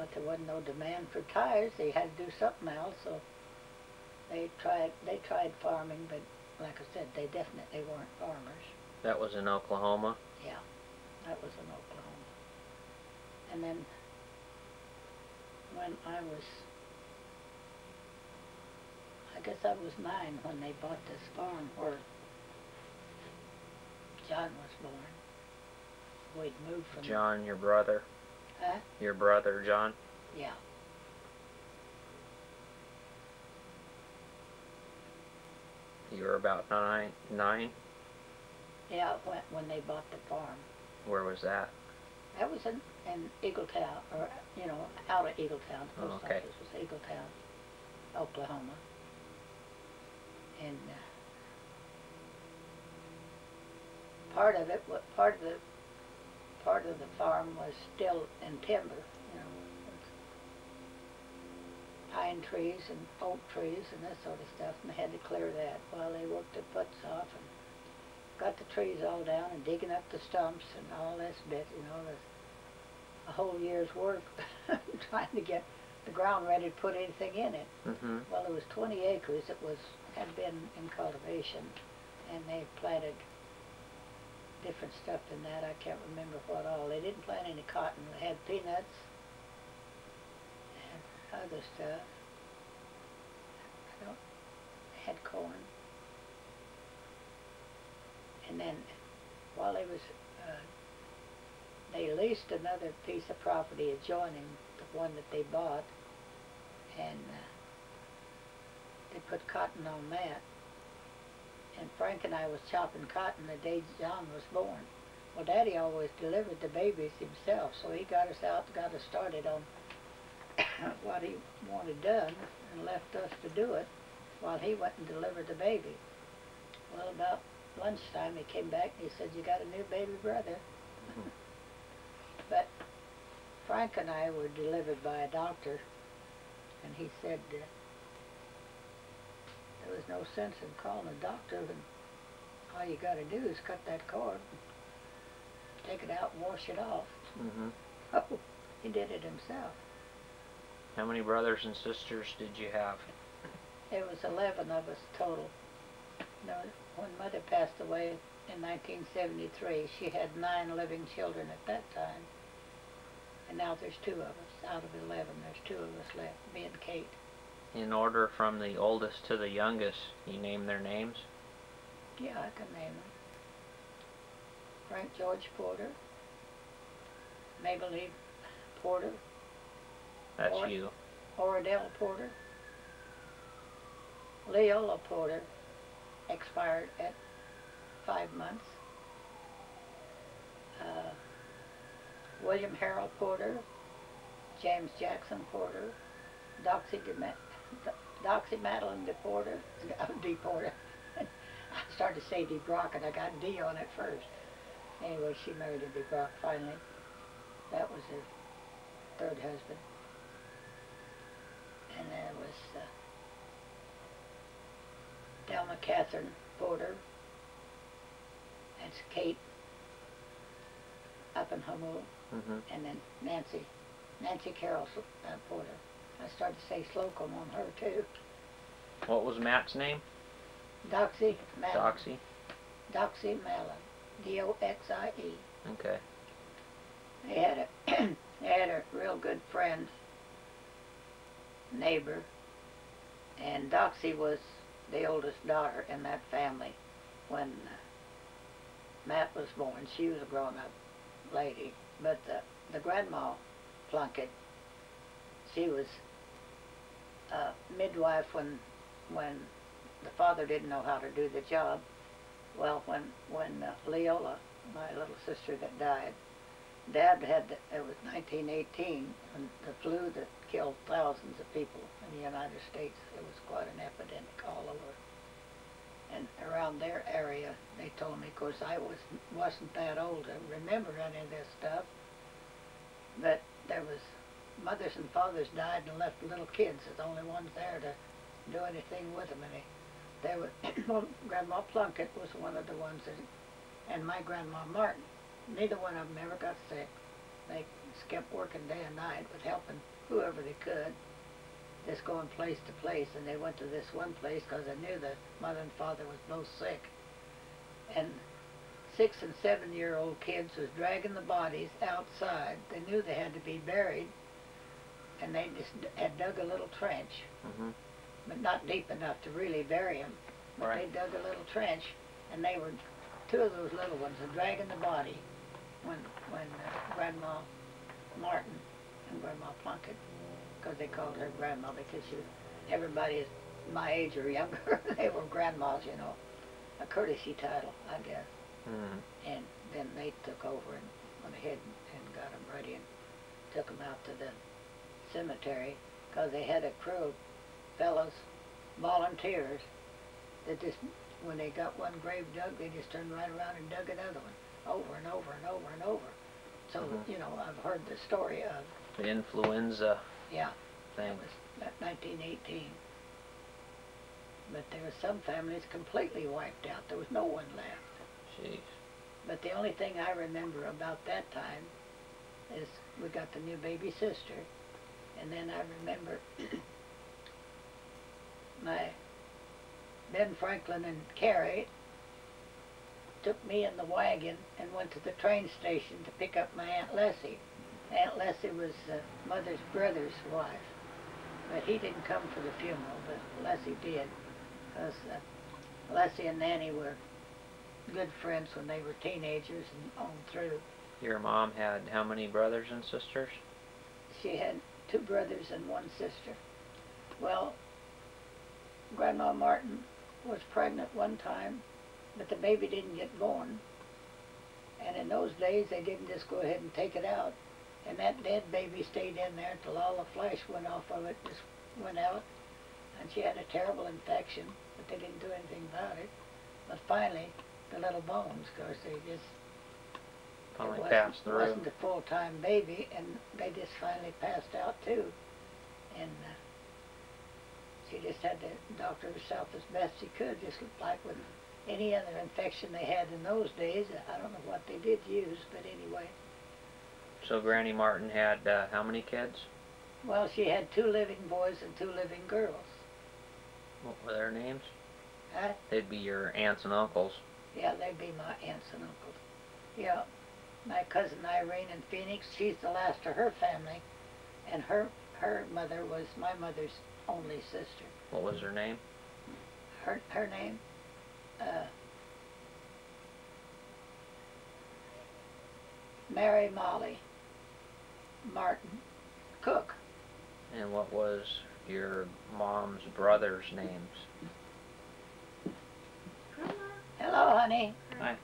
but there wasn't no demand for tires. They had to do something else, so they tried farming, but like I said, they definitely weren't farmers. That was in Oklahoma? Yeah, that was in Oklahoma. And then when I guess I was 9 when they bought this farm where John was born. We'd moved from... John, your brother? Huh? Your brother, John? Yeah. You were about nine? Yeah, when they bought the farm. Where was that? That was in Eagletown, or, you know, out of Eagletown. The post okay. office was Eagletown, Oklahoma. And part of the farm was still in timber, you know, pine trees and oak trees and that sort of stuff, and they had to clear that while they worked their butts off and got the trees all down and digging up the stumps and all this bit, you know, a whole year's work trying to get the ground ready to put anything in it. Mm-hmm. Well, it was 20 acres that had been in cultivation, and they planted different stuff in that. I can't remember what all. They didn't plant any cotton. They had peanuts and other stuff. They had corn. And then while they leased another piece of property adjoining the one that they bought, and they put cotton on that. And Frank and I was chopping cotton the day John was born. Well, Daddy always delivered the babies himself, so he got us out, got us started on what he wanted done, and left us to do it while he went and delivered the baby. Well, about lunchtime he came back and he said, "You got a new baby brother." But Frank and I were delivered by a doctor, and he said there was no sense in calling a doctor, and all you got to do is cut that cord, take it out and wash it off. Mm-hmm. Oh, he did it himself. How many brothers and sisters did you have? There was 11 of us total. No, when Mother passed away in 1973, she had 9 living children at that time. And now there's 2 of us. Out of 11, there's 2 of us left, me and Kate. In order from the oldest to the youngest, you name their names? Yeah, I can name them. Frank George Porter, Mabel Lee Porter. That's you. Oradell Porter. Leola Porter expired at 5 months. William Harold Porter, James Jackson Porter, Doxy Madeline DePorter, DePorter. I started to say DeBrock and I got D on it first. Anyway, she married a DeBrock finally. That was her 3rd husband. And there was Delma Catherine Porter. That's Kate up in Humboldt. Mm-hmm. And then Nancy Carroll Porter. I started to say Slocum on her too. What was Matt's name? Doxy Malin. Doxy? Doxy Malin. D-O-X-I-E. Okay. They had a real good friend, neighbor, and Doxy was the oldest daughter in that family when Matt was born. She was a grown-up lady, but the grandma Plunkett, she was a midwife when the father didn't know how to do the job. Well, when Leola, my little sister that died, Dad it was 1918, and the flu that killed thousands of people in the United States. It was quite an epidemic all over. And around their area, they told me, of course I wasn't that old to remember any of this stuff, but there was mothers and fathers died and left little kids as the only ones there to do anything with them. And there was, well, Grandma Plunkett was one of the ones that, and my Grandma Martin, neither one of them ever got sick. They kept working day and night with helping whoever they could, just going place to place. And they went to this one place because they knew the mother and father was both sick. And 6- and 7-year-old kids was dragging the bodies outside. They knew they had to be buried, and they just had dug a little trench, but not deep enough to really bury them. But Right. they dug a little trench, and they were, 2 of those little ones were dragging the body when Grandma Martin and Grandma Plunkett, because they called her Grandma because everybody is my age or younger, they were grandmas, you know, a courtesy title, I guess. And then they took over and went ahead and got them ready and took them out to the cemetery, because they had a crew of fellows, volunteers, that just, when they got one grave dug, they just turned right around and dug another one, over and over and over and over. So, you know, I've heard the story of The influenza yeah, thing. it was 1918. But there were some families completely wiped out. There was no one left. Jeez. But the only thing I remember about that time is we got the new baby sister, and then I remember my Ben Franklin and Carrie took me in the wagon and went to the train station to pick up my Aunt Leslie. Aunt Leslie was Mother's brother's wife, but he didn't come for the funeral, but Leslie did, because Leslie and Nanny were good friends when they were teenagers and on through. Your mom had how many brothers and sisters? She had 2 brothers and 1 sister. Well, Grandma Martin was pregnant one time, but the baby didn't get born. And in those days, they didn't just go ahead and take it out. And that dead baby stayed in there until all the flesh went off of it, just went out. And she had a terrible infection, but they didn't do anything about it. But finally, the little bones, because they just, Finally passed it through. wasn't a full-time baby, and they just finally passed out too. And she just had to doctor herself as best she could, just like with any other infection they had in those days. I don't know what they did use, but anyway. So Granny Martin had how many kids? Well, she had 2 living boys and 2 living girls. What were their names? Huh? They'd be your aunts and uncles. Yeah, they'd be my aunts and uncles. Yeah, my cousin Irene in Phoenix, she's the last of her family, and her mother was my mother's only sister. What was her name? Her name? Mary Molly Martin Cook. And what was your mom's brothers' names? Hello, honey. Hi.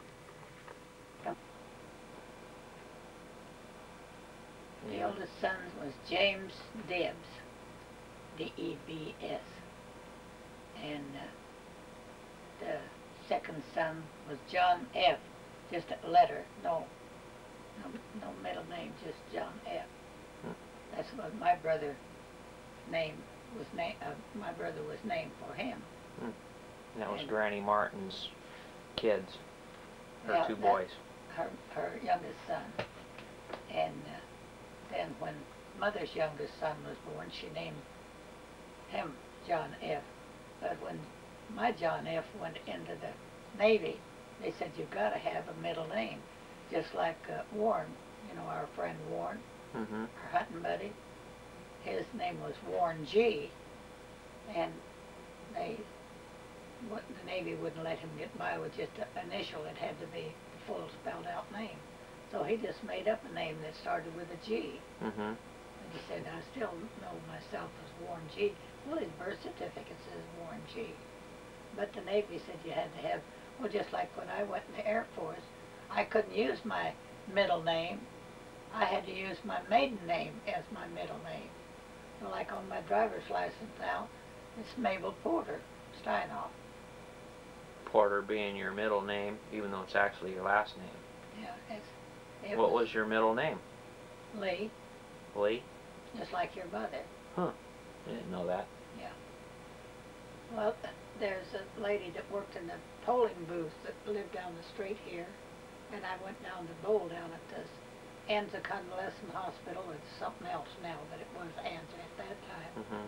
The oldest son was James Debs, D-E-B-S. And the second son was John F., just a letter, no middle name, just John F. That's what my brother my brother was named for him. And that was Granny Martin's kids, her 2 boys. Her youngest son. And then when Mother's youngest son was born, she named him John F. But when my John F. went into the Navy, they said, you've got to have a middle name. Just like Warren, you know, our friend Warren, our hunting buddy. His name was Warren G. And the Navy wouldn't let him get by with just an initial. It had to be the full spelled out name. So he just made up a name that started with a G. And he said, I still know myself as Warren G. Well, his birth certificate says Warren G. But the Navy said you had to have, well, just like when I went in the Air Force, I couldn't use my middle name. I had to use my maiden name as my middle name. So like on my driver's license now, it's Mabel Porter Steinoff. Porter being your middle name, even though it's actually your last name. Yeah, What was your middle name? Lee, Lee? just like your mother. Huh. I didn't know that. Yeah. Well, there's a lady that worked in the polling booth that lived down the street here, and I went down to bowl down at the Anza Convalescent Hospital. It's something else now, but it was Anza at that time. Mm-hmm.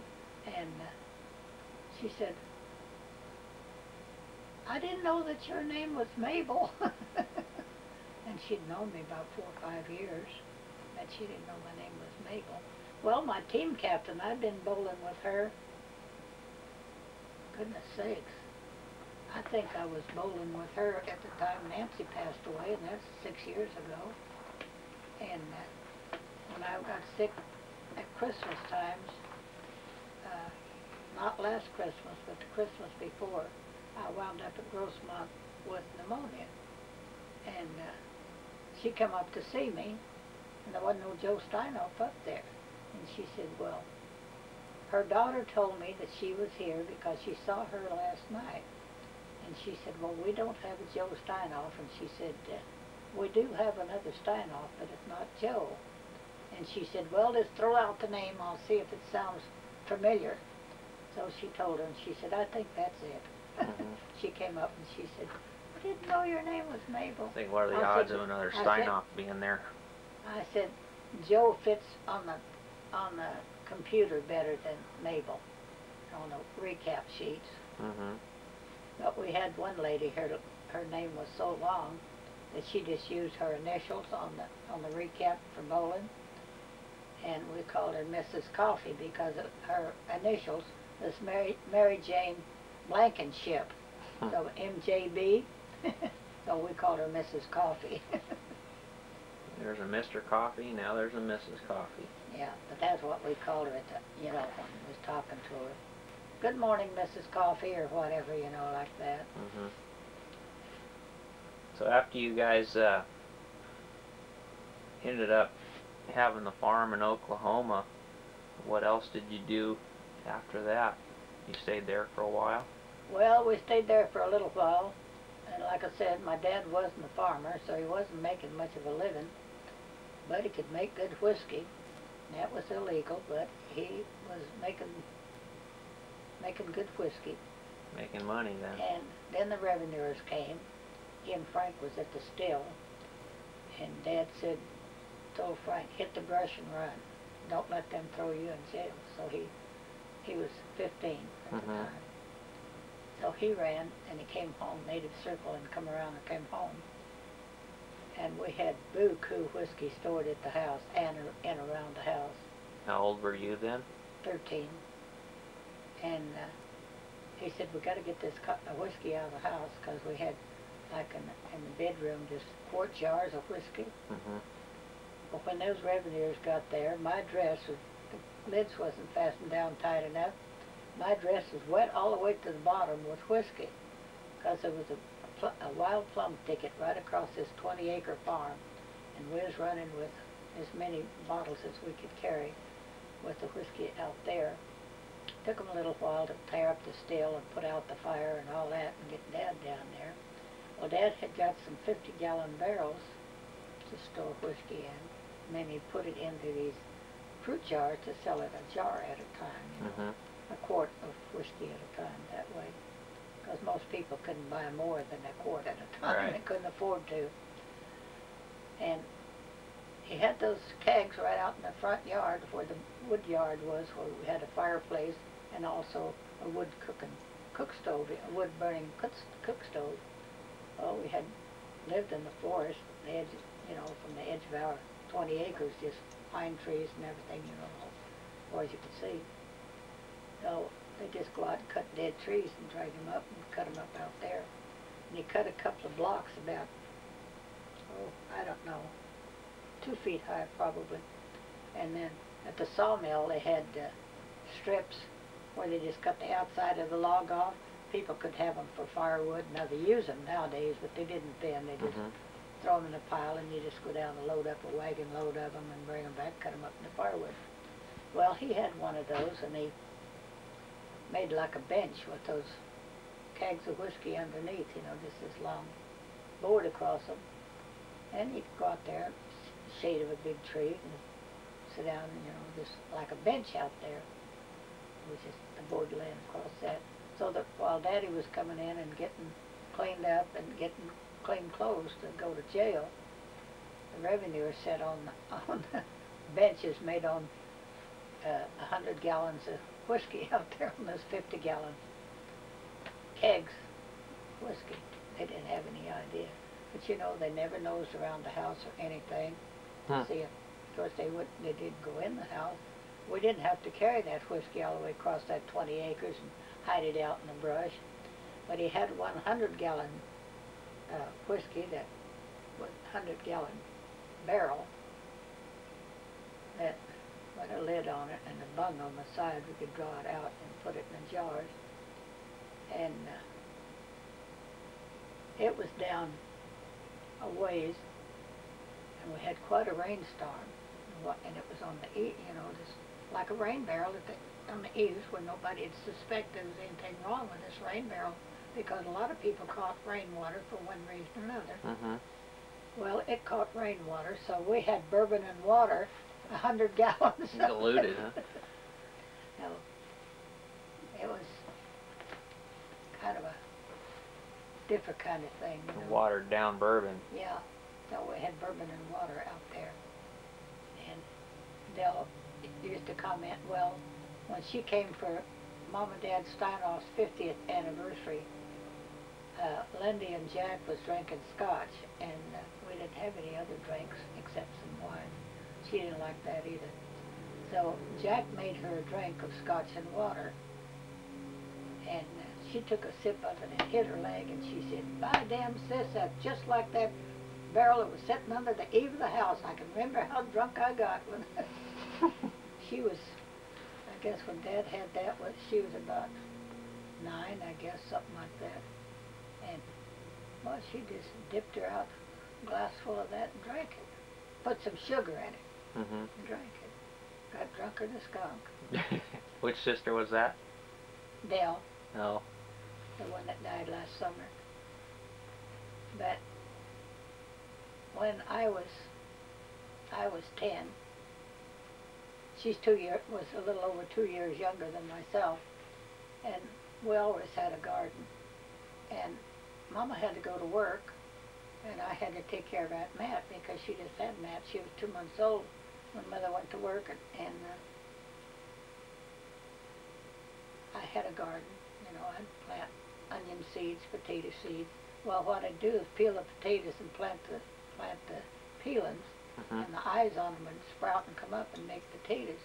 And she said, I didn't know that your name was Mabel. And she'd known me about 4 or 5 years, and she didn't know my name was Mabel. Well, my team captain, I'd been bowling with her, goodness sakes, I think I was bowling with her at the time Nancy passed away, and that's 6 years ago. And when I got sick at Christmas times, not last Christmas, but the Christmas before, I wound up at Grossmont with pneumonia. And she come up to see me, and there wasn't no Joe Steinoff up there. And she said, well, her daughter told me that she was here because she saw her last night. And she said, well, we don't have a Joe Steinoff. And she said, we do have another Steinoff, but it's not Joe. And she said, well, just throw out the name. I'll see if it sounds familiar. So she told her, and she said, I think that's it. Mm-hmm. She came up and she said, I didn't know your name was Mabel. I think what are the I odds said, of another I Steinoff being there? I said, Joe fits on the computer better than Mabel on the recap sheets. Mm-hmm. But we had one lady, her name was so long that she just used her initials on the recap for bowling, and we called her Mrs. Coffee because of her initials was Mary Jane Blankenship, so MJB. So we called her Mrs. Coffee. There's a Mr. Coffee, now there's a Mrs. Coffee. Yeah, but that's what we called her at the, when we was talking to her. Good morning, Mrs. Coffee, or whatever, like that. Mm-hmm. So after you guys ended up having the farm in Oklahoma, what else did you do after that? You stayed there for a while? Well, we stayed there for a little while, and like I said, my dad wasn't a farmer, so he wasn't making much of a living, but he could make good whiskey. That was illegal, but he was making good whiskey. Making money then. And then the revenuers came. He and Frank was at the still, and Dad told Frank, hit the brush and run. Don't let them throw you in jail. So he was 15 at the time. So he ran, and he came home, made a circle, and come around and came home. And we had Boo-Coo whiskey stored at the house and around the house. How old were you then? 13. And he said, we got to get this whiskey out of the house, because we had, like in the bedroom, just quart jars of whiskey. Mm-hmm. But when those revenuers got there, my dress, the lids wasn't fastened down tight enough. My dress was wet all the way to the bottom with whiskey, because there was a wild plum thicket right across this 20-acre farm, and we was running with as many bottles as we could carry with the whiskey out there. Took them a little while to tear up the still and put out the fire and all that and get Dad down there. Well, Dad had got some 50-gallon barrels to store whiskey in, and then he put it into these fruit jars to sell it a jar at a time, a quart of whiskey at a time that way, because most people couldn't buy more than a quart at a time. Right. They couldn't afford to. And he had those kegs right out in the front yard where the wood yard was, where we had a fireplace and also a wood cook stove, a wood burning cook stove. Well, we had lived in the forest, the edge, from the edge of our 20 acres, just pine trees and everything, as far as you could see. So they just go out and cut dead trees and drag them up and cut them up out there. And he cut a couple of blocks about, I don't know, 2 feet high probably. And then at the sawmill they had strips where they just cut the outside of the log off. People could have them for firewood. Now they use them nowadays, but they didn't then. They just throw them in a pile, and you just go down and load up a wagon load of them and bring them back, cut them up into firewood. Well, he had one of those, and he made like a bench with those kegs of whiskey underneath, just this long board across them. And you could go out there, shade of a big tree, and sit down, just like a bench out there. It was just the board laying across that. So that while Daddy was coming in and getting cleaned up and getting clean clothes to go to jail, the revenuers sat on the benches made on 100 gallons of whiskey out there on those 50-gallon kegs of whiskey. They didn't have any idea. But you know, they never nosed around the house or anything to see it. Of course, they didn't go in the house. We didn't have to carry that whiskey all the way across that 20 acres and hide it out in the brush. But he had 100-gallon whiskey, that 100-gallon barrel that with a lid on it and a bung on the side. We could draw it out and put it in the jars. And it was down a ways, and we had quite a rainstorm. And it was on the eaves, you know, just like a rain barrel on the eaves, where nobody had suspected there was anything wrong with this rain barrel, because a lot of people caught rainwater for one reason or another. Mm-hmm. Well, it caught rainwater, so we had bourbon and water, 100 gallons. Diluted, huh? No, it was kind of a different kind of thing. You know? Watered down bourbon. Yeah, so we had bourbon and water out there. And Dell used to comment, well, when she came for Mom and Dad Steinoff's 50th anniversary, Lindy and Jack was drinking scotch, and we didn't have any other drinks except some wine. She didn't like that either. So Jack made her a drink of scotch and water, and she took a sip of it and hit her leg, and she said, "By damn, sis, that's just like that barrel that was sitting under the eave of the house. I can remember how drunk I got when she was, I guess when Dad had that, she was about 9, I guess, something like that. And, well, she just dipped her out a glass full of that and drank it. Put some sugar in it and drank it. Got drunker than a skunk. Which sister was that? Dell, Oh. the one that died last summer. But when I was 10, she's was a little over 2 years younger than myself, and we always had a garden. And Mama had to go to work, and I had to take care of Aunt Matt because she just had Matt. She was 2 months old when Mother went to work, and I had a garden. You know, I'd plant onion seeds, potato seeds. Well, what I'd do is peel the potatoes and plant the peelings, and the eyes on them would sprout and come up and make potatoes.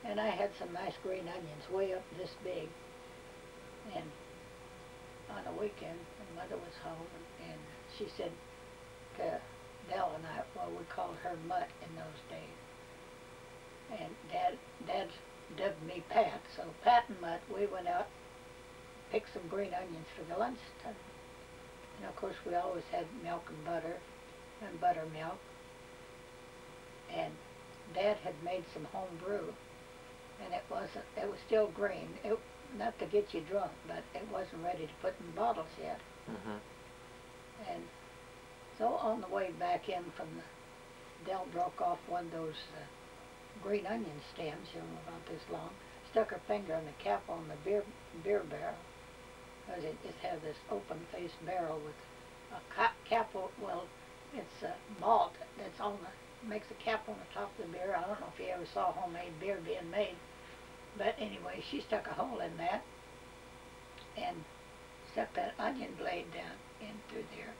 And I had some nice green onions way up this big. And on a weekend, when Mother was home, and she said to Dell and I, well, we called her Mutt in those days. And Dad dubbed me Pat, so Pat and Mutt, we went out, picked some green onions for the lunchtime. And of course, we always had milk and buttermilk. And Dad had made some home brew, and it was still green. Not to get you drunk, but it wasn't ready to put in bottles yet. And so on the way back in from Dell broke off one of those green onion stems, you know, about this long, stuck her finger on the cap on the beer barrel. Because it just had this open-faced barrel with a cap, well, it's malt that's makes a cap on the top of the beer. I don't know if you ever saw homemade beer being made. But anyway, she stuck a hole in that and stuck that onion blade down in through there,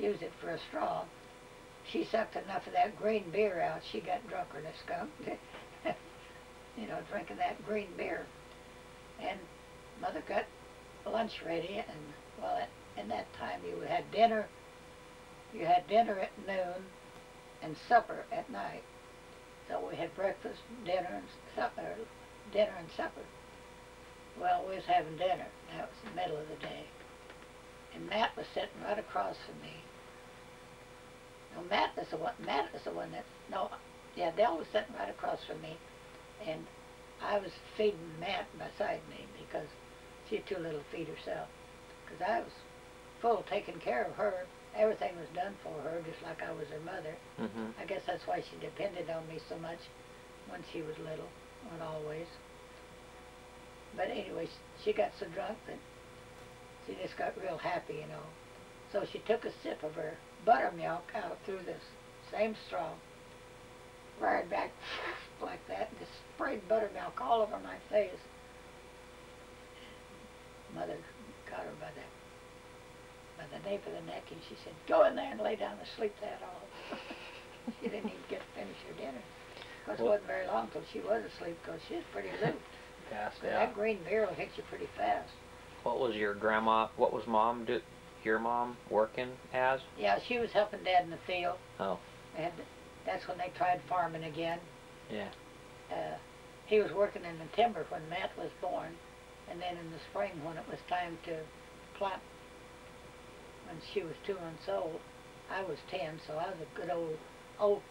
used it for a straw. She sucked enough of that green beer out, she got drunker than a skunk, you know, drinking that green beer. And Mother got lunch ready, and well, in that time you had dinner at noon and supper at night. So we had breakfast, dinner, and supper. Well, we was having dinner. That was the middle of the day. And Matt was sitting right across from me. No, Matt is the one Dell was sitting right across from me, and I was feeding Matt beside me because she had too little to feed herself. Because I was full taking care of her. Everything was done for her, just like I was her mother. I guess that's why she depended on me so much when she was little, not always. But anyway, she got so drunk that she just got real happy, you know. So she took a sip of her buttermilk out through this same straw. Fired back like that, and just sprayed buttermilk all over my face. Mother got her by the nape of the neck, and she said, "Go in there and lay down and sleep that off." She didn't even get to finish her dinner. Of course, it wasn't very long till she was asleep, because she was pretty loose. Passed out. That green beer will hit you pretty fast. What was your grandma, what was your mom working as? Yeah, she was helping Dad in the field. Oh. And that's when they tried farming again. Yeah. He was working in the timber when Matt was born, and then in the spring when it was time to plant, when she was 2 months old, I was 10, so I was a good old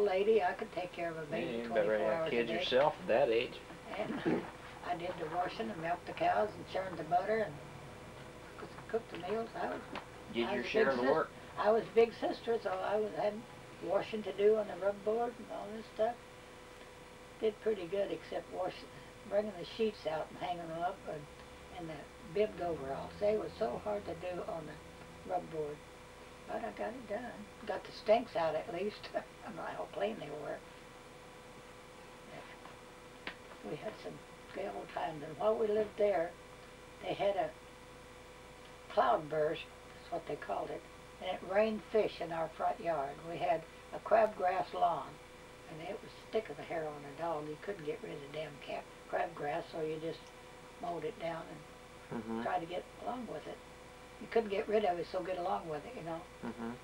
lady. I could take care of a baby 24 hours a day. You better have kids yourself at that age. And I did the washing and milked the cows and churned the butter and cooked the meals. Did your share of the work. I was big sister, so I had washing to do on the rub board and all this stuff. Did pretty good, except bringing the sheets out and hanging them up and the bibbed overalls. They were so hard to do on the rub board. But I got it done. Got the stinks out at least. I don't know how clean they were. We had some good old times. And while we lived there, they had a cloudburst, that's what they called it, and it rained fish in our front yard. We had a crabgrass lawn, and it was thick as a hair on a dog. You couldn't get rid of the damn crabgrass, so you just mowed it down and tried to get along with it. You couldn't get rid of it, so get along with it, you know.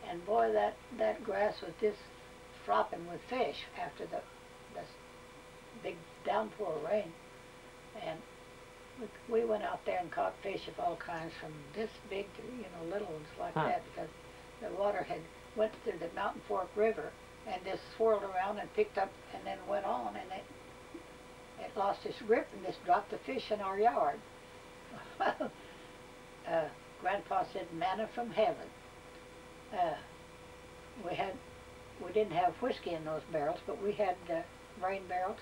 And boy, that grass was just flopping with fish after the big downpour of rain. And we went out there and caught fish of all kinds, from this big to, you know, little ones like that, because the water had went through the Mountain Fork River and just swirled around and picked up and then went on, and it lost its grip and just dropped the fish in our yard. Grandpa said, manna from heaven. We didn't have whiskey in those barrels, but we had rain barrels,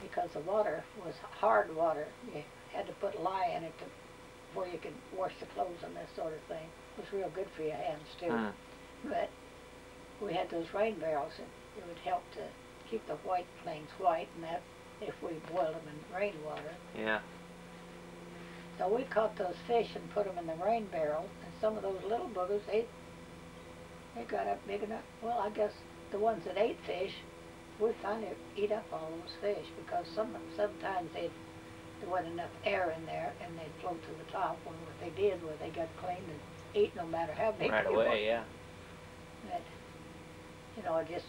because the water was hard water. You had to put lye in it before you could wash the clothes and that sort of thing. It was real good for your hands too. But we had those rain barrels, and it would help to keep the white plains white, and that if we boiled them in rainwater. Yeah. So we caught those fish and put them in the rain barrel, and some of those little boogers, they got up big enough. Well, I guess the ones that ate fish would finally eat up all those fish, because sometimes there wasn't enough air in there, and they'd float to the top. Well, what they did was they got cleaned and ate no matter how big right they away, were. yeah. But, you know, it just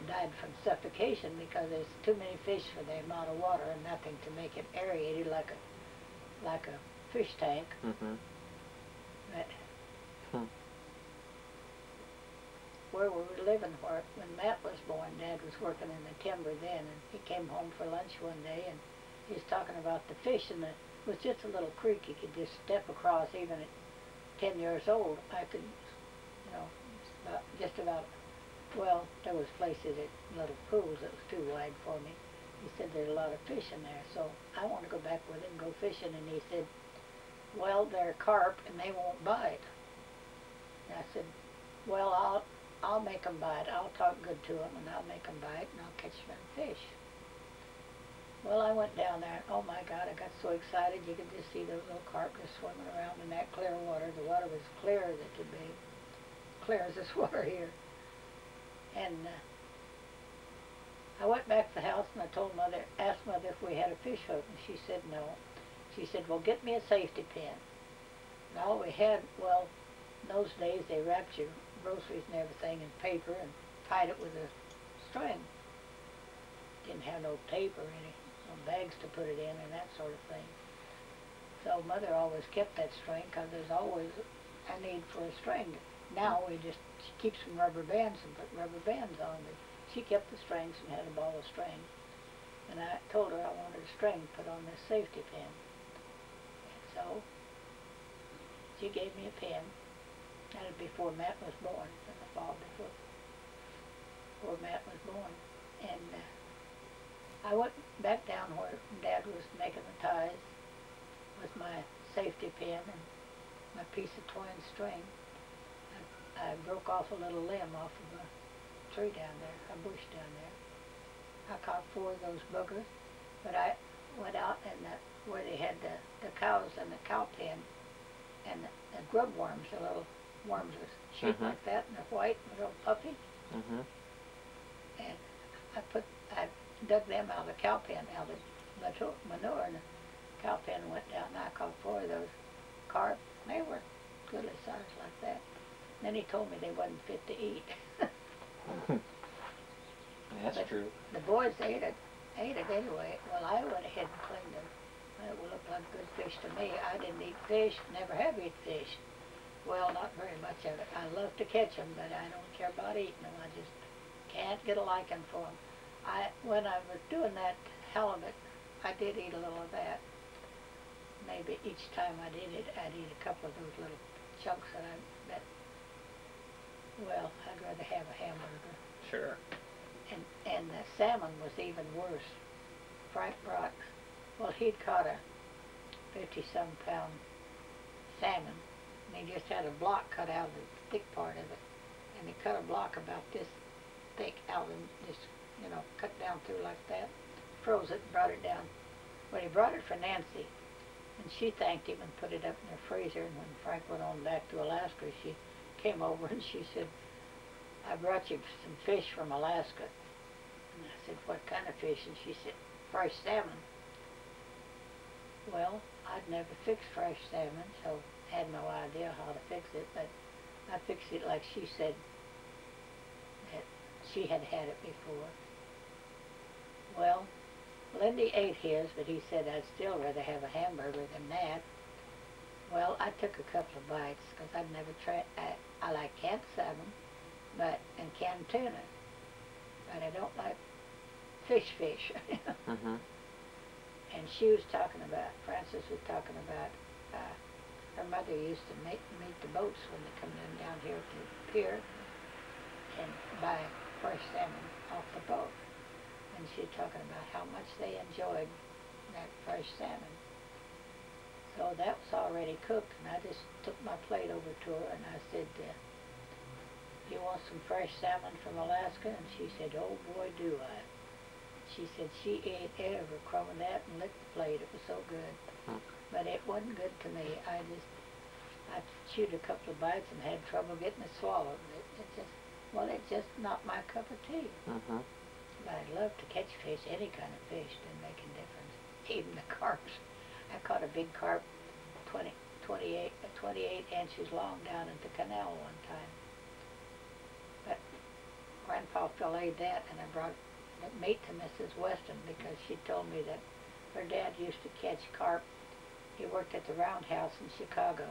died from suffocation, because there's too many fish for the amount of water and nothing to make it aerated like a fish tank. But where we were living, when Matt was born, Dad was working in the timber then, and he came home for lunch one day, and he was talking about the fish, and it was just a little creek you could just step across. Even at 10 years old, I could, you know, just about, well, there was places at little pools that was too wide for me. He said there's a lot of fish in there, so I want to go back with him and go fishing, and he said, well, they're carp and they won't bite. And I said, well, I'll make them bite. I'll talk good to them, and I'll make them bite, and I'll catch them fish. Well, I went down there, and oh my God, I got so excited. You could just see those little carp just swimming around in that clear water. The water was clear as it could be, clear as this water here. And I went back to the house, and I asked Mother if we had a fish hook, and she said no. She said, well, get me a safety pin. And all we had, well, in those days they wrapped your groceries and everything in paper and tied it with a string. Didn't have no tape or any bags to put it in and that sort of thing. So Mother always kept that string, because there's always a need for a string. Now she keeps some rubber bands and put rubber bands on, but she kept the strings and had a ball of string. And I told her I wanted a string put on this safety pin. And so she gave me a pin. That was before Matt was born, in the fall before Matt was born. And I went back down where Dad was making the ties with my safety pin and my piece of twine string. I I broke off a little limb off of a tree down there, a bush down there. I caught 4 of those boogers, but I went out and where they had the cows in the cow pen, and the grub worms, the little worms with shape like that, and they're white, and real puffy. And I dug them out of the cow pen, out of the manure, and the cow pen went down, and I caught 4 of those carp. They were goodly sized like that. And then he told me they wasn't fit to eat. That's but true. The boys ate it anyway. Well, I went ahead and cleaned them. It looked like good fish to me. I didn't eat fish, never have eaten fish. Well, not very much of it. I love to catch them, but I don't care about eating them. I just can't get a liking for them. When I was doing that halibut, I did eat a little of that. Maybe each time I did it, I'd eat a couple of those little chunks that well, I'd rather have a hamburger. Sure. And the salmon was even worse. Frank brought, well, he'd caught a 50-some pound salmon, and he just had a block cut out of the thick part of it, and he cut a block about this thick out and just, cut down through like that, froze it, and brought it down. Well, he brought it for Nancy, and she thanked him and put it up in her freezer, and when Frank went on back to Alaska, she came over and she said, I brought you some fish from Alaska. And I said, what kind of fish? And she said, fresh salmon. Well, I'd never fixed fresh salmon, so had no idea how to fix it, but I fixed it like she said that she had had it before. Well, Lindy ate his, but he said I'd still rather have a hamburger than that. Well, I took a couple of bites because I'd never tried. I like canned salmon, and canned tuna, but I don't like fish. And she was talking about, Frances was talking about, her mother used to meet the boats when they come in down here to the pier and buy fresh salmon off the boat. And she was talking about how much they enjoyed that fresh salmon. So that was already cooked, and I just took my plate over to her and I said, you want some fresh salmon from Alaska? And she said, oh boy, do I. She said she ate every crumb of that and licked the plate. It was so good. But it wasn't good to me. I chewed a couple of bites and had trouble getting it swallowed. It's just not my cup of tea. But I love to catch fish. Any kind of fish didn't make a difference. Even the carps. I caught a big carp, 28 inches long down at the canal one time. But Grandpa filleted that, and I brought the meat to Mrs. Weston because she told me that her dad used to catch carp. He worked at the Roundhouse in Chicago,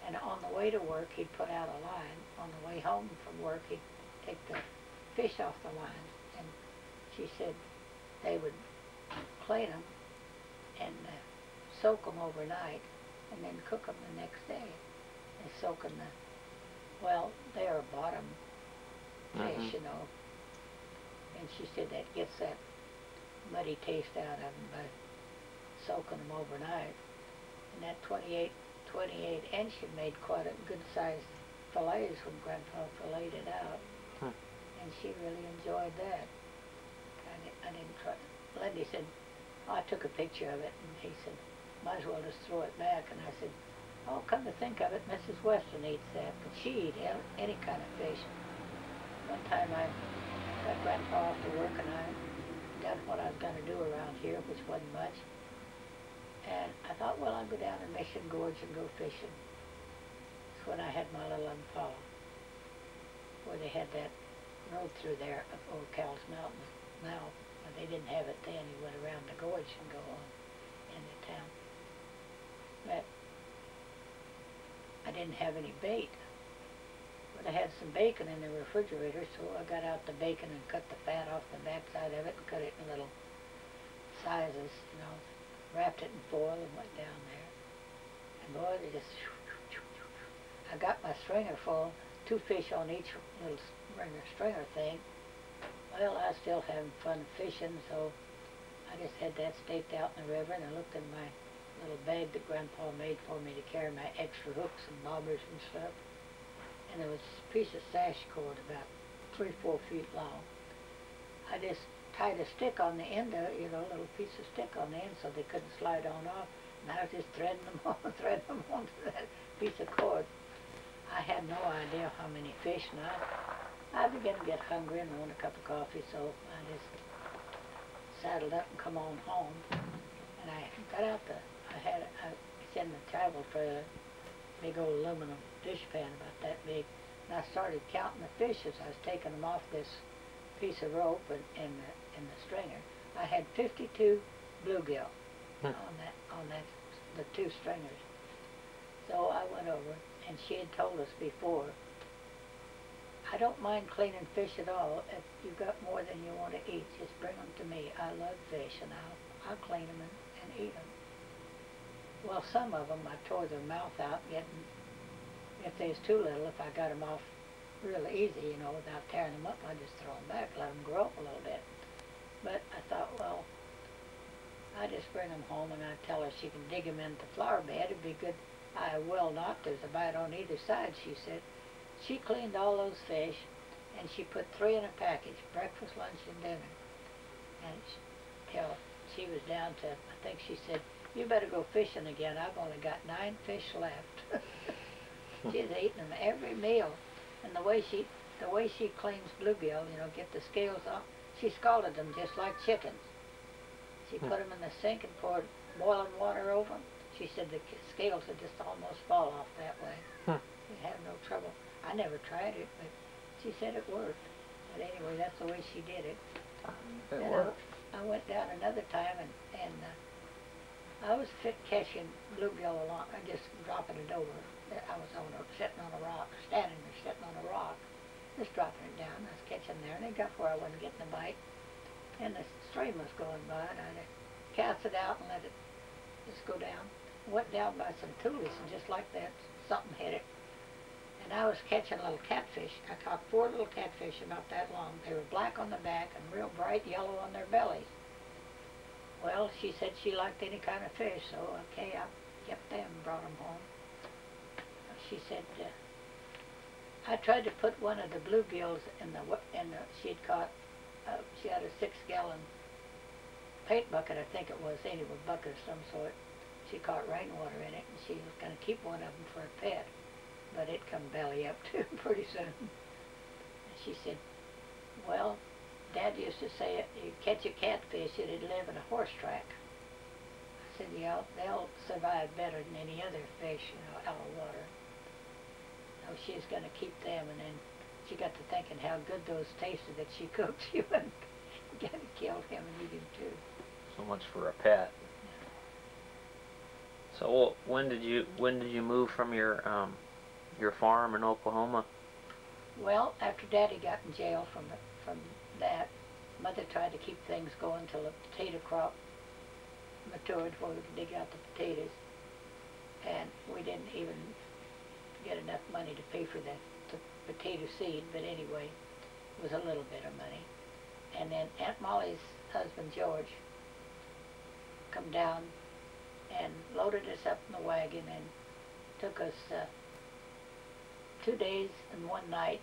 and on the way to work he'd put out a line. On the way home from work he'd take the fish off the line, and she said they would clean them and soak them overnight and then cook them the next day. And soak in they are bottom fish, and she said that gets that muddy taste out of them by soaking them overnight. And that 28 inch had made quite a good sized fillets when Grandpa filleted it out. And she really enjoyed that. I didn't try. Lindy said, I took a picture of it, and he said, might as well just throw it back. And I said, oh, come to think of it, Mrs. Weston eats that, but she eats any kind of fish. One time I got Grandpa off to work, and I done what I was going to do around here, which wasn't much. And I thought, well, I'll go down to Mission Gorge and go fishing. That's when I had my little Impala, where they had that road through there up over Cowles Mountain now. But they didn't have it then. You went around the gorge and go on into town. But I didn't have any bait. But I had some bacon in the refrigerator, so I got out the bacon and cut the fat off the backside of it and cut it in little sizes, wrapped it in foil and went down there. And boy, they just, I got my stringer full, 2 fish on each little stringer thing. Well, I was still having fun fishing, so I just had that staked out in the river, and I looked in my little bag that Grandpa made for me to carry my extra hooks and bobbers and stuff. and there was a piece of sash cord about 3-4 feet long. I just tied a stick on the end of it, you know, a little piece of stick on the end so they couldn't slide on off. And I was just threading them onto that piece of cord. I had no idea how many fish. Now I began to get hungry and want a cup of coffee, so I just saddled up and come on home. And I got out it's in the travel trailer, big old aluminum dishpan about that big. And I started counting the fish as I was taking them off this piece of rope and the stringer. I had 52 bluegill on the 2 stringers. So I went over, and she had told us before, I don't mind cleaning fish at all. If you've got more than you want to eat, just bring them to me. I love fish, and I'll clean them and eat them. Well, some of them I tore their mouth out, if they was too little, if I got them off real easy, you know, without tearing them up, I just throw them back, let them grow up a little bit. But I thought, well, I just bring them home and I tell her she can dig them into the flower bed. It'd be good. I will not. There's a bite on either side, she said. She cleaned all those fish, and she put 3 in a package, breakfast, lunch, and dinner. And till she was down to, I think she said, you better go fishing again. I've only got 9 fish left. She's eating them every meal. And the way she cleans bluegill, you know, get the scales off, she scalded them just like chickens. She put them in the sink and poured boiling water over them. She said the scales would just almost fall off that way. You'd have no trouble. I never tried it, but she said it worked. But anyway, that's the way she did it. It worked. I went down another time and I was catching bluegill along, just dropping it over. I was sitting on a rock, standing there sitting on a rock, just dropping it down. I was catching there, and it got where I wasn't getting a bite. And the stream was going by, and I cast it out and let it just go down. Went down by some tulies, and just like that, something hit it. And I was catching little catfish. I caught 4 little catfish about that long. They were black on the back and real bright yellow on their bellies. Well, she said she liked any kind of fish, so okay, I kept them and brought them home. She said, I tried to put one of the bluegills she had caught, she had a 6-gallon paint bucket, I think it was, anyway, a bucket of some sort. She caught rainwater in it, and she was going to keep one of them for a pet, but it come belly up too pretty soon. And she said, well, Dad used to say you catch a catfish, it'd live in a horse track. I said, yeah, they'll survive better than any other fish, you know, out of water. So she's going to keep them, and then she got to thinking how good those tasted that she cooked. She wouldn't get to kill him and eat him too. So much for a pet. So when did you move from your farm in Oklahoma? Well, after Daddy got in jail from that, Mother tried to keep things going till the potato crop matured where we could dig out the potatoes, and we didn't even get enough money to pay for the potato seed, but anyway, it was a little bit of money. And then Aunt Molly's husband George come down and loaded us up in the wagon and took us 2 days and 1 night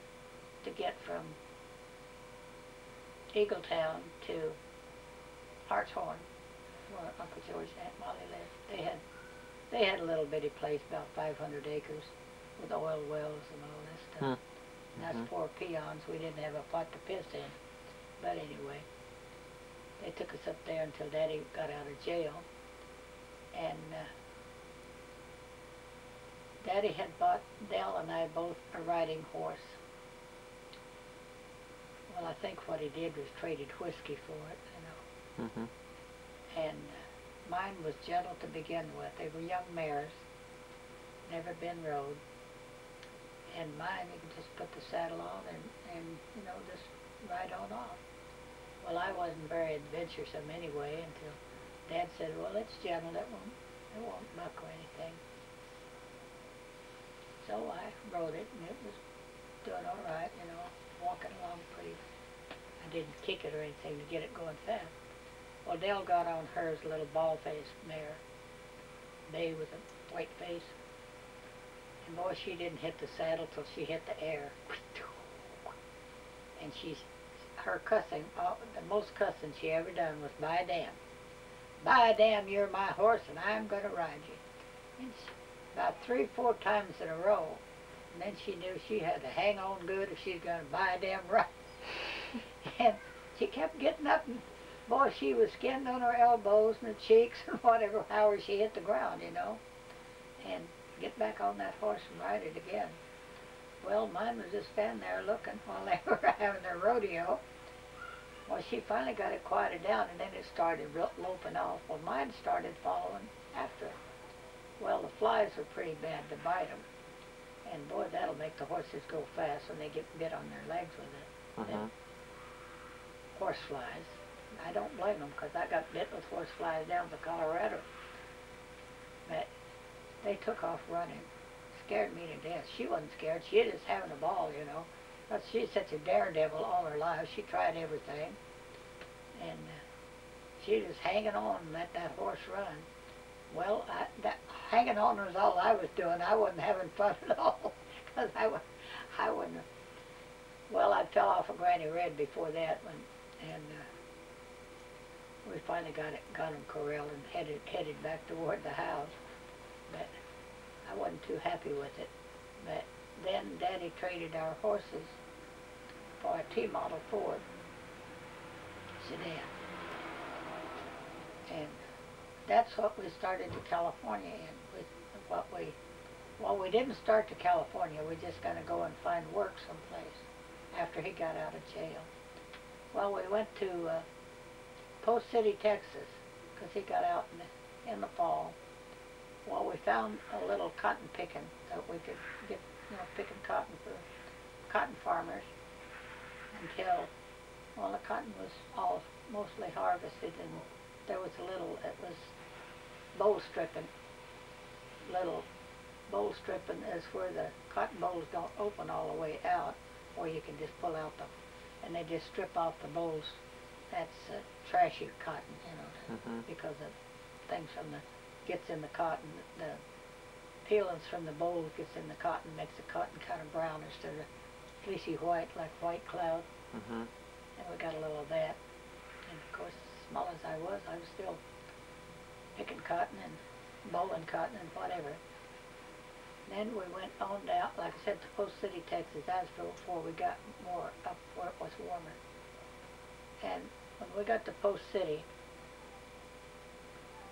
to get from Eagletown to Hartshorn, where Uncle George and Aunt Molly lived. They had a little bitty place, about 500 acres, with oil wells and all this stuff. And that's poor peons. We didn't have a pot to piss in. But anyway, they took us up there until Daddy got out of jail. And Daddy had bought Dell and I both a riding horse. Well, I think what he did was traded whiskey for it, you know. And mine was gentle to begin with. They were young mares, never been rode. And mine, you could just put the saddle on and you know, just ride on off. Well, I wasn't very adventuresome anyway until Dad said, well, it's gentle, it won't buck or anything. So I rode it, and it was doing all right, you know, walking along pretty. I didn't kick it or anything to get it going fast. Well, Dale got on hers, a little bald-faced mare, bay with a white face. And boy, she didn't hit the saddle till she hit the air. And her cussing, the most cussing she ever done was, "By damn. By damn, you're my horse and I'm going to ride you." And about 3 or 4 times in a row. And then she knew she had to hang on good if she's going to buy a damn ride. And she kept getting up, and boy, she was skinned on her elbows and her cheeks and whatever, however she hit the ground, you know. And get back on that horse and ride it again. Well, mine was just standing there looking while they were having their rodeo. Well, she finally got it quieted down, and then it started loping off. Well, mine started following after it. Well, the flies are pretty bad to bite them. And boy, that'll make the horses go fast when they get bit on their legs with it. Mm-hmm. Horse flies. I don't blame them, because I got bit with horse flies down to Colorado. But they took off running. Scared me to death. She wasn't scared. She was just having a ball, you know. But she's such a daredevil all her life. She tried everything. And she was hanging on and let that horse run. Well, hanging on was all I was doing. I wasn't having fun at all. Because I wouldn't have. Well, I fell off of Granny Red before that one. And we finally got them corralled and headed back toward the house. But I wasn't too happy with it. But then Daddy traded our horses for a T-model Ford sedan. And that's what we started to California in. Well, we didn't start to California. We're just going to go and find work someplace after he got out of jail. Well, we went to Post City, Texas, because he got out in the fall. Well, we found a little cotton picking that we could get, picking cotton for cotton farmers until, well, the cotton was all mostly harvested, and there was it was bowl stripping. Little bowl stripping is where the cotton bolls don't open all the way out, or you can just pull out and they just strip off the bolls. That's trashy cotton, because of things gets in the cotton. The peelings from the bowl gets in the cotton, makes the cotton kind of brown instead of fleecy white, like white cloud. Mm-hmm. And we got a little of that. And of course, small as I was still picking cotton and bowling cotton and whatever. Then we went on down, like I said, to Post City, Texas. That's before we got more up where it was warmer. And when we got to Post City,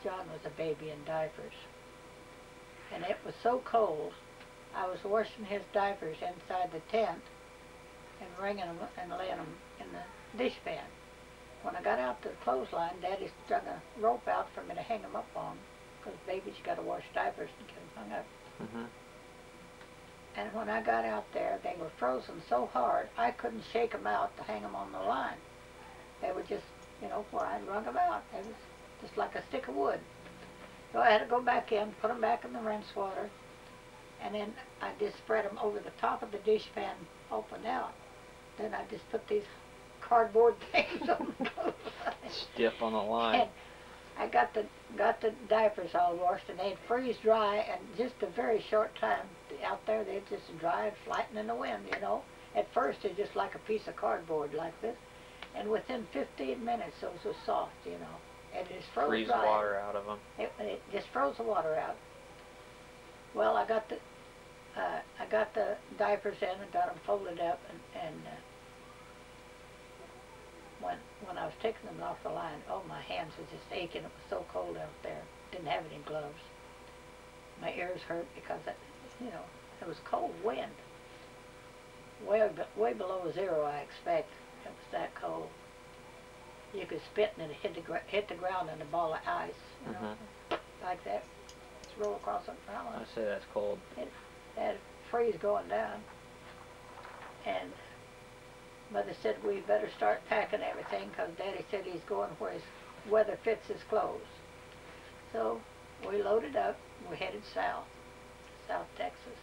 John was a baby in diapers. And it was so cold, I was washing his diapers inside the tent and wringing them and laying them in the dishpan. When I got out to the clothesline, Daddy strung a rope out for me to hang them up on, because babies, you got to wash diapers and get them hung up. Mm-hmm. And when I got out there, they were frozen so hard, I couldn't shake them out to hang them on the line. They were just, where I'd wrung them out. They was just like a stick of wood. So I had to go back in, put them back in the rinse water, and then I just spread them over the top of the dishpan, open out. Then I just put these cardboard things on the clothesline. Stiff on the line. And I got the diapers all washed, and they'd freeze dry, and just a very short time out there, they'd just dry, flatten in the wind, At first, they're just like a piece of cardboard like this, and within 15 minutes, those were soft, And it just froze Freeze dry. water out of them. It just froze the water out. Well, I got the diapers in and got them folded up, and when I was taking them off the line, oh, my hands were just aching. It was so cold out there. Didn't have any gloves. My ears hurt because it was cold wind. Way below zero, I expect. It was that cold. You could spit and it hit the ground in a ball of ice, like that. Just roll across the ground. I say that's cold. It had freeze going down. And Mother said we better start packing everything, because Daddy said he's going where his weather fits his clothes. So we loaded up. We headed south Texas.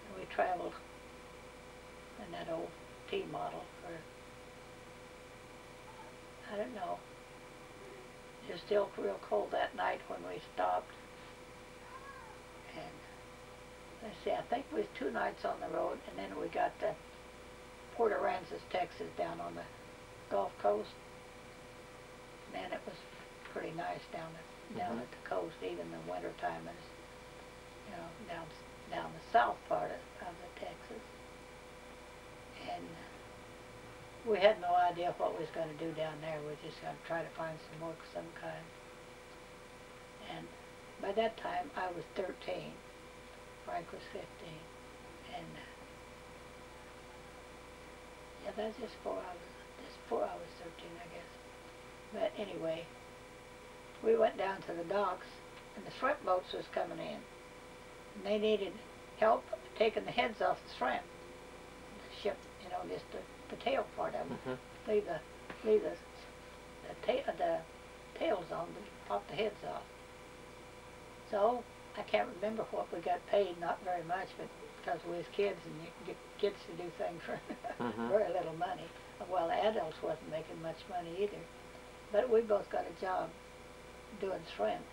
And we traveled in that old T-model for, I don't know. It was still real cold that night when we stopped. And let's see, I think we was 2 nights on the road, and then we got to Port Aransas, Texas, down on the Gulf Coast. Man, it was pretty nice down at the coast, even in the winter time. It's, you know, down the south part of the Texas. And we had no idea what we was going to do down there. We were just going to try to find some work of some kind. And by that time, I was 13. Frank was 15. And yeah, that's just before I was 13, I guess. But anyway, we went down to the docks, and the shrimp boats was coming in. And they needed help taking the heads off the shrimp. The ship, you know, just the tail part of them. Leave the tails on, pop the heads off. So I can't remember what we got paid. Not very much, but because we was kids, and you get kids to do things for very little money. Well, the adults wasn't making much money either. But we both got a job doing shrimp.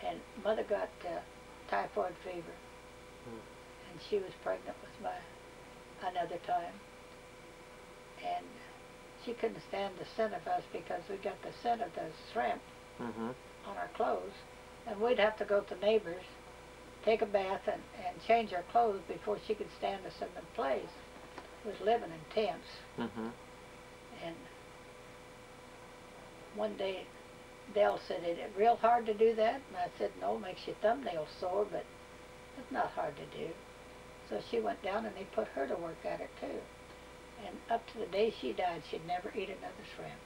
And Mother got typhoid fever, and she was pregnant with another time. And she couldn't stand the scent of us because we got the scent of the shrimp on our clothes, and we'd have to go to neighbors, take a bath, and change our clothes before she could stand us in the place. We was living in tents. And one day Dell said, "Is it real hard to do that?" And I said, "No, it makes your thumbnails sore, but it's not hard to do." So she went down, and they put her to work at it too. And up to the day she died, she'd never eat another shrimp.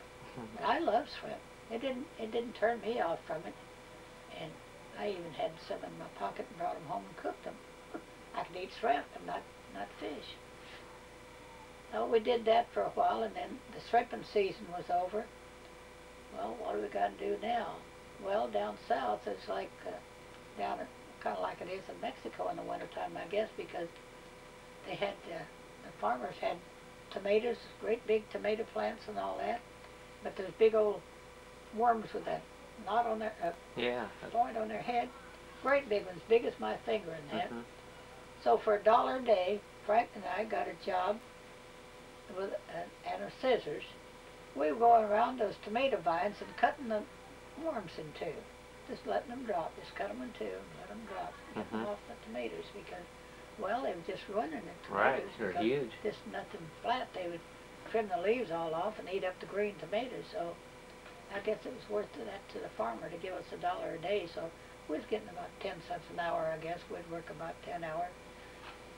But I love shrimp. It didn't turn me off from it. And I even had some in my pocket and brought them home and cooked them. I could eat shrimp, but not fish. So we did that for a while, and then the shrimping season was over. Well, what do we got to do now? Well, down south, it's like kind of like it is in Mexico in the wintertime, I guess, because they had the farmers had tomatoes, great big tomato plants and all that, but those big old worms with that knot on their point on their head, great big ones, big as my finger in that. So for $1 a day, Frank and I got a job with and our scissors. We were going around those tomato vines and cutting the worms in two, just letting them drop, just cut them in two and let them drop, get them off the tomatoes, because, well, they were just ruining the tomatoes. Right, they're huge. Just nothing flat. They would trim the leaves all off and eat up the green tomatoes. So I guess it was worth that to the farmer to give us $1 a day. So we was getting about 10 cents an hour, I guess. We'd work about 10 hours.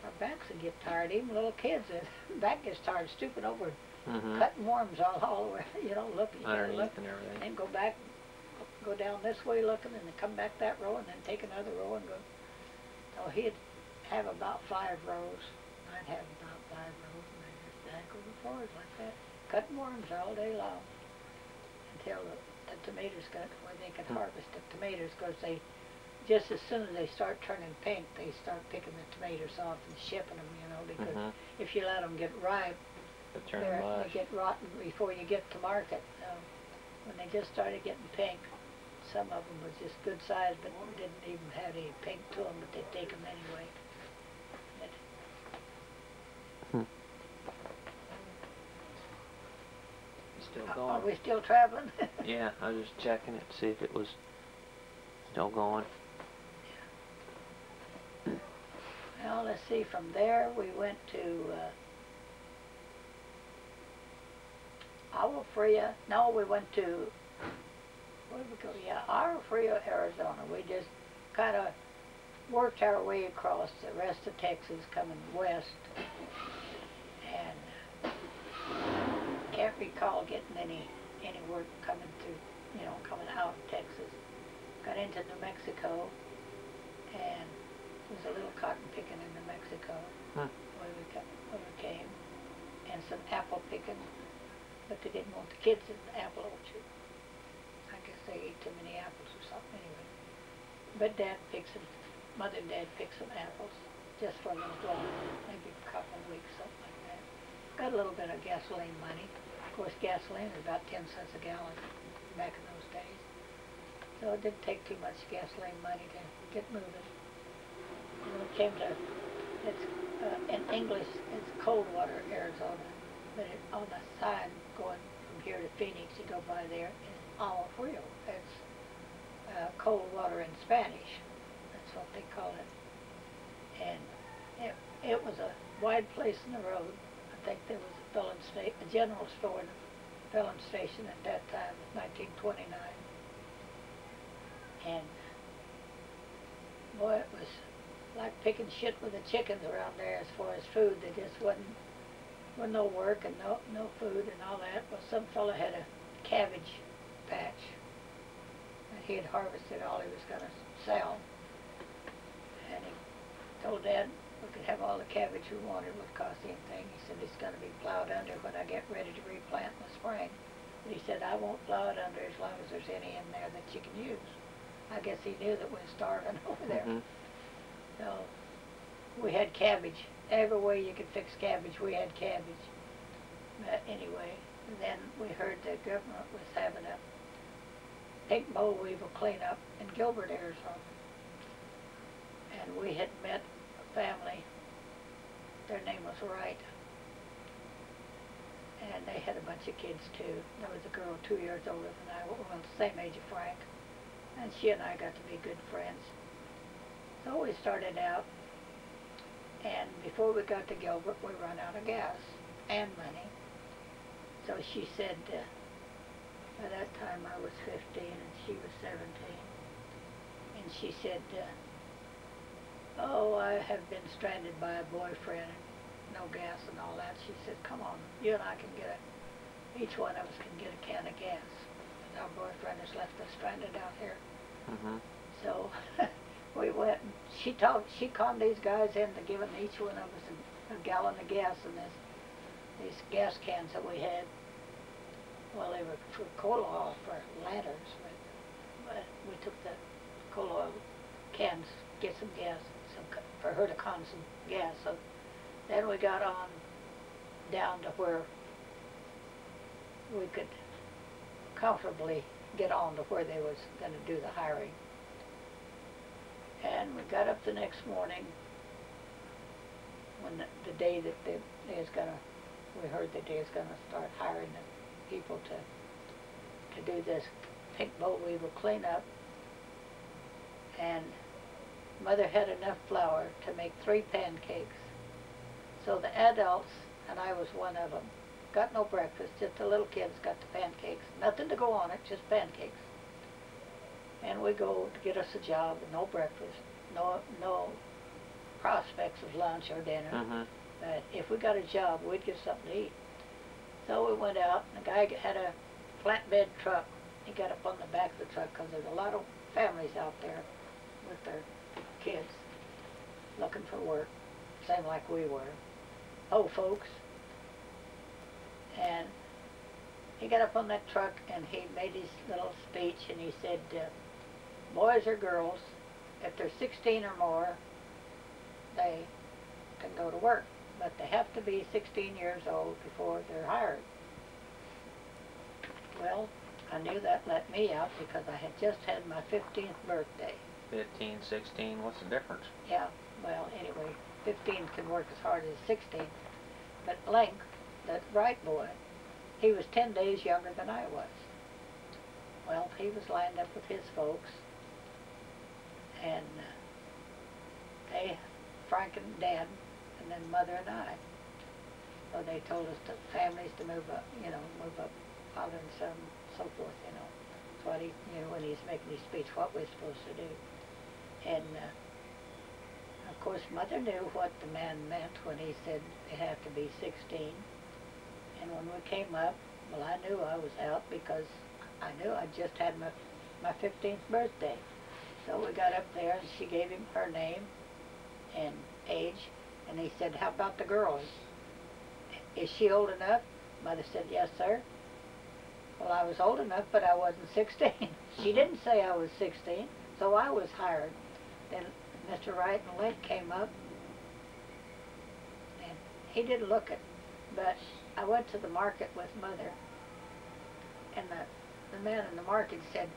Our backs would get tired. Even little kids, their back gets tired stooping over, cutting worms all the way, you know, looking and everything. And go back, go down this way looking, and then come back that row, and then take another row and go. So he'd have about 5 rows. I'd have about 5 rows, and I'd just back over forwards like that, cutting worms all day long until the tomatoes got where they could harvest the tomatoes, because they, just as soon as they start turning pink, they start picking the tomatoes off and shipping them, you know, because if you let them get ripe, they get rotten before you get to market. When they just started getting pink, some of them was just good size, but didn't even have any pink to them, but they'd take them anyway. Still going. Are we still traveling? Yeah, I was just checking it to see if it was still going. Well, let's see, from there we went to Agua Fria. No, we went to, where did we go? Yeah, Agua Fria, Arizona. We just kind of worked our way across the rest of Texas coming west. And can't recall getting any work coming through, you know, coming out of Texas. Got into New Mexico, and there was a little cotton picking in New Mexico where we came, and some apple picking, but they didn't want the kids in the apple orchard. I guess they ate too many apples or something anyway. But Mother and Dad picked some apples just for a little while, maybe a couple of weeks, something like that. Got a little bit of gasoline money. Of course, gasoline was about 10 cents a gallon back in those days. So it didn't take too much gasoline money to get moving. when we came to, it's in English, it's Coldwater, Arizona, but on the sign going from here to Phoenix, you go by there, it's Agua Frio. It's cold water in Spanish. That's what they call it. And it was a wide place in the road. I think there was a general store and a filling station at that time, 1929. And boy, it was like picking shit with the chickens around there as far as food. There just wasn't no work and no food and all that. Well, some fella had a cabbage patch, and he had harvested all he was going to sell. And he told Dad we could have all the cabbage we wanted, would cost anything. He said it's going to be plowed under when I get ready to replant in the spring. But he said I won't plow it under as long as there's any in there that you can use. I guess he knew that we were starving over there. Mm-hmm. So we had cabbage. Every way you could fix cabbage, we had cabbage. But anyway, then we heard the government was having a pink boll weevil cleanup in Gilbert, Arizona. And we had met a family. Their name was Wright. And they had a bunch of kids too. There was a girl 2 years older than I, well, the same age of Frank. And she and I got to be good friends. So we started out, and before we got to Gilbert, we ran out of gas and money. So she said, by that time I was 15 and she was 17, and she said, oh, I have been stranded by a boyfriend, no gas and all that. She said, come on, you and I can each one of us can get a can of gas. And our boyfriend has left us stranded out here. Mm-hmm. So we went, and she conned these guys into giving each one of us a gallon of gas in these gas cans that we had. Well, they were for coal oil for lanterns, but we took the coal oil cans, get some gas, for her to con some gas. So then we got on down to where we could comfortably get on to where they was going to do the hiring. And we got up the next morning when the day that we heard that they was going to start hiring the people to do this pink boll weevil cleanup. And Mother had enough flour to make 3 pancakes. So the adults, and I was one of them, got no breakfast. Just the little kids got the pancakes. Nothing to go on it, just pancakes. And we go to get us a job, no breakfast, no prospects of lunch or dinner. Mm-hmm. But if we got a job, we'd get something to eat. So we went out, and the guy had a flatbed truck. He got up on the back of the truck because there's a lot of families out there with their kids looking for work, same like we were. Old folks. And he got up on that truck and he made his little speech and he said, boys or girls, if they're 16 or more, they can go to work, but they have to be 16 years old before they're hired. Well, I knew that let me out because I had just had my 15th birthday. 15, 16, what's the difference? Yeah, well, anyway, 15 can work as hard as 16. But Blank, that Wright boy, he was 10 days younger than I was. Well, he was lined up with his folks, and Frank and Dad, and then Mother and I. So they told us, families to move up, move up, father and son, so forth, That's what he, when he's making his speech, what we're supposed to do. And, of course, Mother knew what the man meant when he said they have to be 16. And when we came up, well, I knew I was out because I knew I just had my 15th birthday. So we got up there, and she gave him her name and age, and he said, how about the girls? Is she old enough? Mother said, yes, sir. Well, I was old enough, but I wasn't 16. She didn't say I was 16, so I was hired. Then Mr. Wright and Link came up, and he didn't look it, but I went to the market with Mother, and the man in the market said,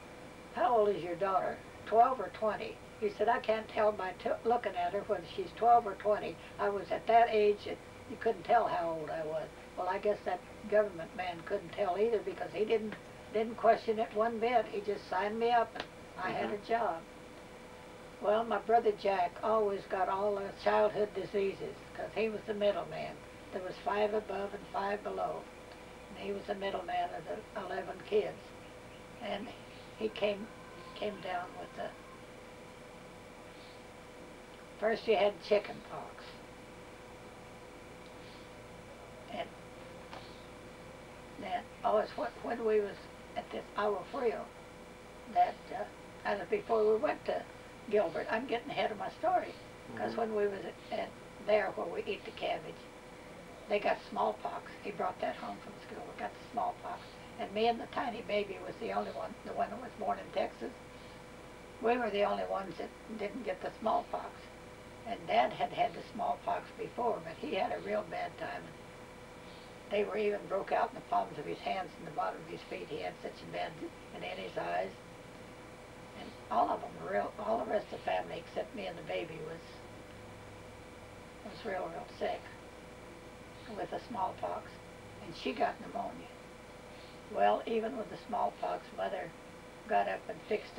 how old is your daughter? 12 or 20. He said, I can't tell by looking at her whether she's 12 or 20. I was at that age that you couldn't tell how old I was. Well, I guess that government man couldn't tell either because he didn't question it one bit. He just signed me up and I had a job. Well, my brother Jack always got all the childhood diseases because he was the middleman. There was 5 above and 5 below. And he was the middleman of the 11 kids. And he came down with the... First you had chicken pox. And then, when we was at this Agua Frio, that was before we went to Gilbert. I'm getting ahead of my story. Because when we was at there where we eat the cabbage, they got smallpox. He brought that home from school. We got the smallpox. And me and the tiny baby was the only one, the one that was born in Texas. We were the only ones that didn't get the smallpox. And Dad had had the smallpox before, but he had a real bad time. They were even broke out in the palms of his hands and the bottom of his feet. He had such a bad, and in his eyes. And all of them were all the rest of the family except me and the baby was real sick with the smallpox. And she got pneumonia. Well, even with the smallpox, Mother got up and fixed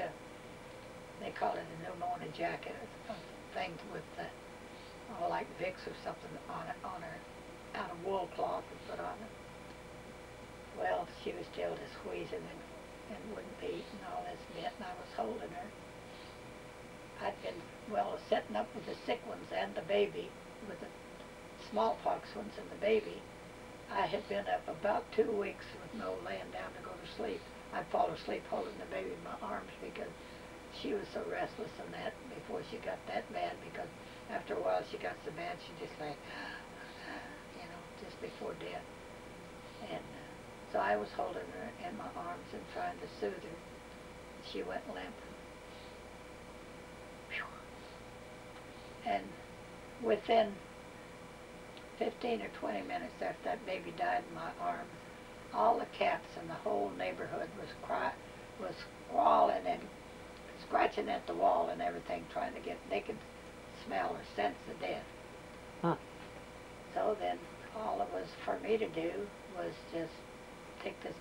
they call it a pneumonia jacket, a thing with like Vicks or something on her, out of wool cloth and put on it. Well, she was still just squeezing and wouldn't eat and all this bit, and I was holding her. I'd been, setting up with the sick ones and the baby, with the smallpox ones and the baby. I had been up about 2 weeks with no laying down to go to sleep. I'd fall asleep holding the baby in my arms because she was so restless and that before she got that bad, because after a while she got so bad she just like, just before death. And so I was holding her in my arms and trying to soothe her. She went limp. And within 15 or 20 minutes after that baby died in my arms, all the cats in the whole neighborhood was squalling and scratching at the wall and everything, trying to they could smell or sense the death. Huh. So then all it was for me to do was just take this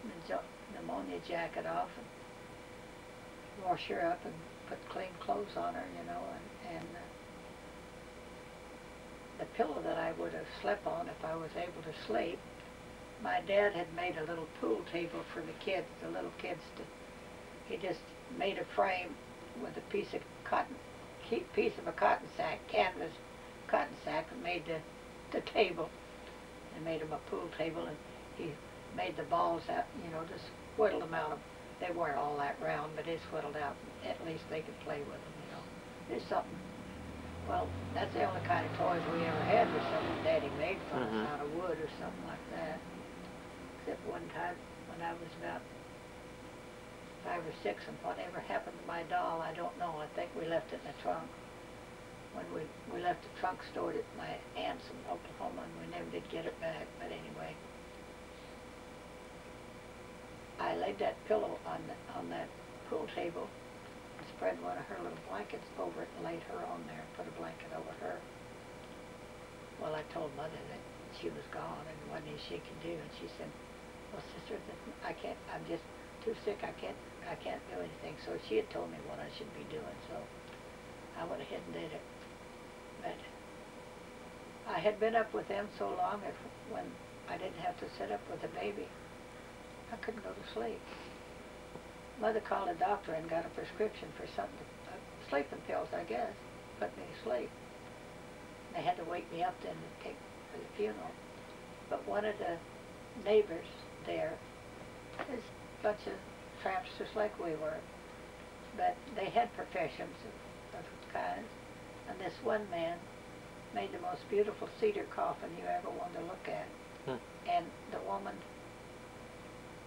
pneumonia jacket off and wash her up and put clean clothes on her, and the pillow that I would have slept on if I was able to sleep, my dad had made a little pool table for the kids, he just made a frame with a piece of a cotton sack, canvas cotton sack, and made the table, and made them a pool table, and he made the balls out, just whittled them out. They weren't all that round, but it's whittled out. At least they could play with them, There's something. Well, that's the only kind of toys we ever had was something Daddy made for us out of wood or something like that. Except one time when I was about 5 or 6, and whatever happened to my doll, I don't know. I think we left it in the trunk. When we left the trunk stored at my aunt's in Oklahoma, and we never did get it back. But anyway, I laid that pillow on that pool table, and spread one of her little blankets over it, and laid her on there, and put a blanket over her. Well, I told Mother that she was gone and wasn't anything she could do, and she said, "Well, sister, I can't. I'm just too sick. I can't do anything." So she had told me what I should be doing, so I went ahead and did it. But I had been up with them so long that when I didn't have to sit up with the baby, I couldn't go to sleep. Mother called a doctor and got a prescription for something, sleeping pills, I guess, put me to sleep. They had to wake me up then to take for the funeral. But one of the neighbors there is a bunch of tramps just like we were, but they had professions of kinds. And this one man made the most beautiful cedar coffin you ever wanted to look at. And the woman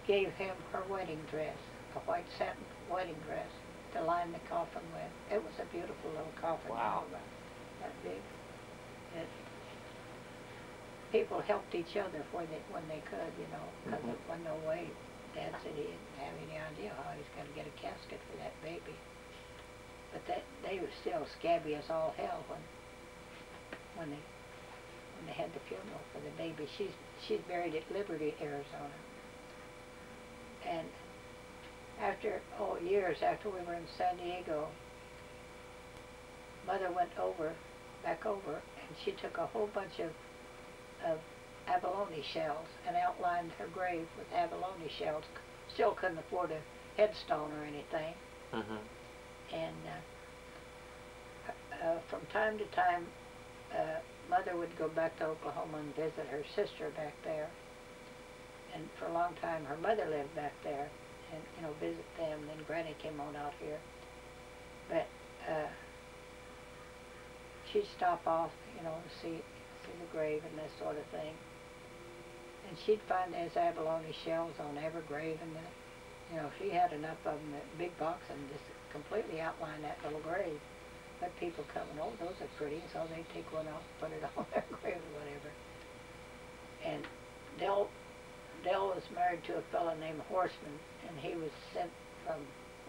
gave him her wedding dress, a white satin wedding dress, to line the coffin with. It was a beautiful little coffin. Wow. That big. People helped each other when they could, because there wasn't no way. Dad said he didn't have any idea how he was going to get a casket for that baby. but they were still scabby as all hell when they had the funeral for the baby. She's buried at Liberty, Arizona. And after years after we were in San Diego, Mother went back over, and she took a whole bunch of abalone shells and outlined her grave with abalone shells. Still couldn't afford a headstone or anything. And from time to time, Mother would go back to Oklahoma and visit her sister back there. And for a long time, her mother lived back there, and visit them. And then Granny came on out here, but she'd stop off, to see the grave and that sort of thing. And she'd find those abalone shells on every grave, and she had enough of them, a big box, and just completely outline that little grave. But people come and, those are pretty, so they take one off, put it on their grave or whatever. And Dell was married to a fellow named Horseman, and he was sent from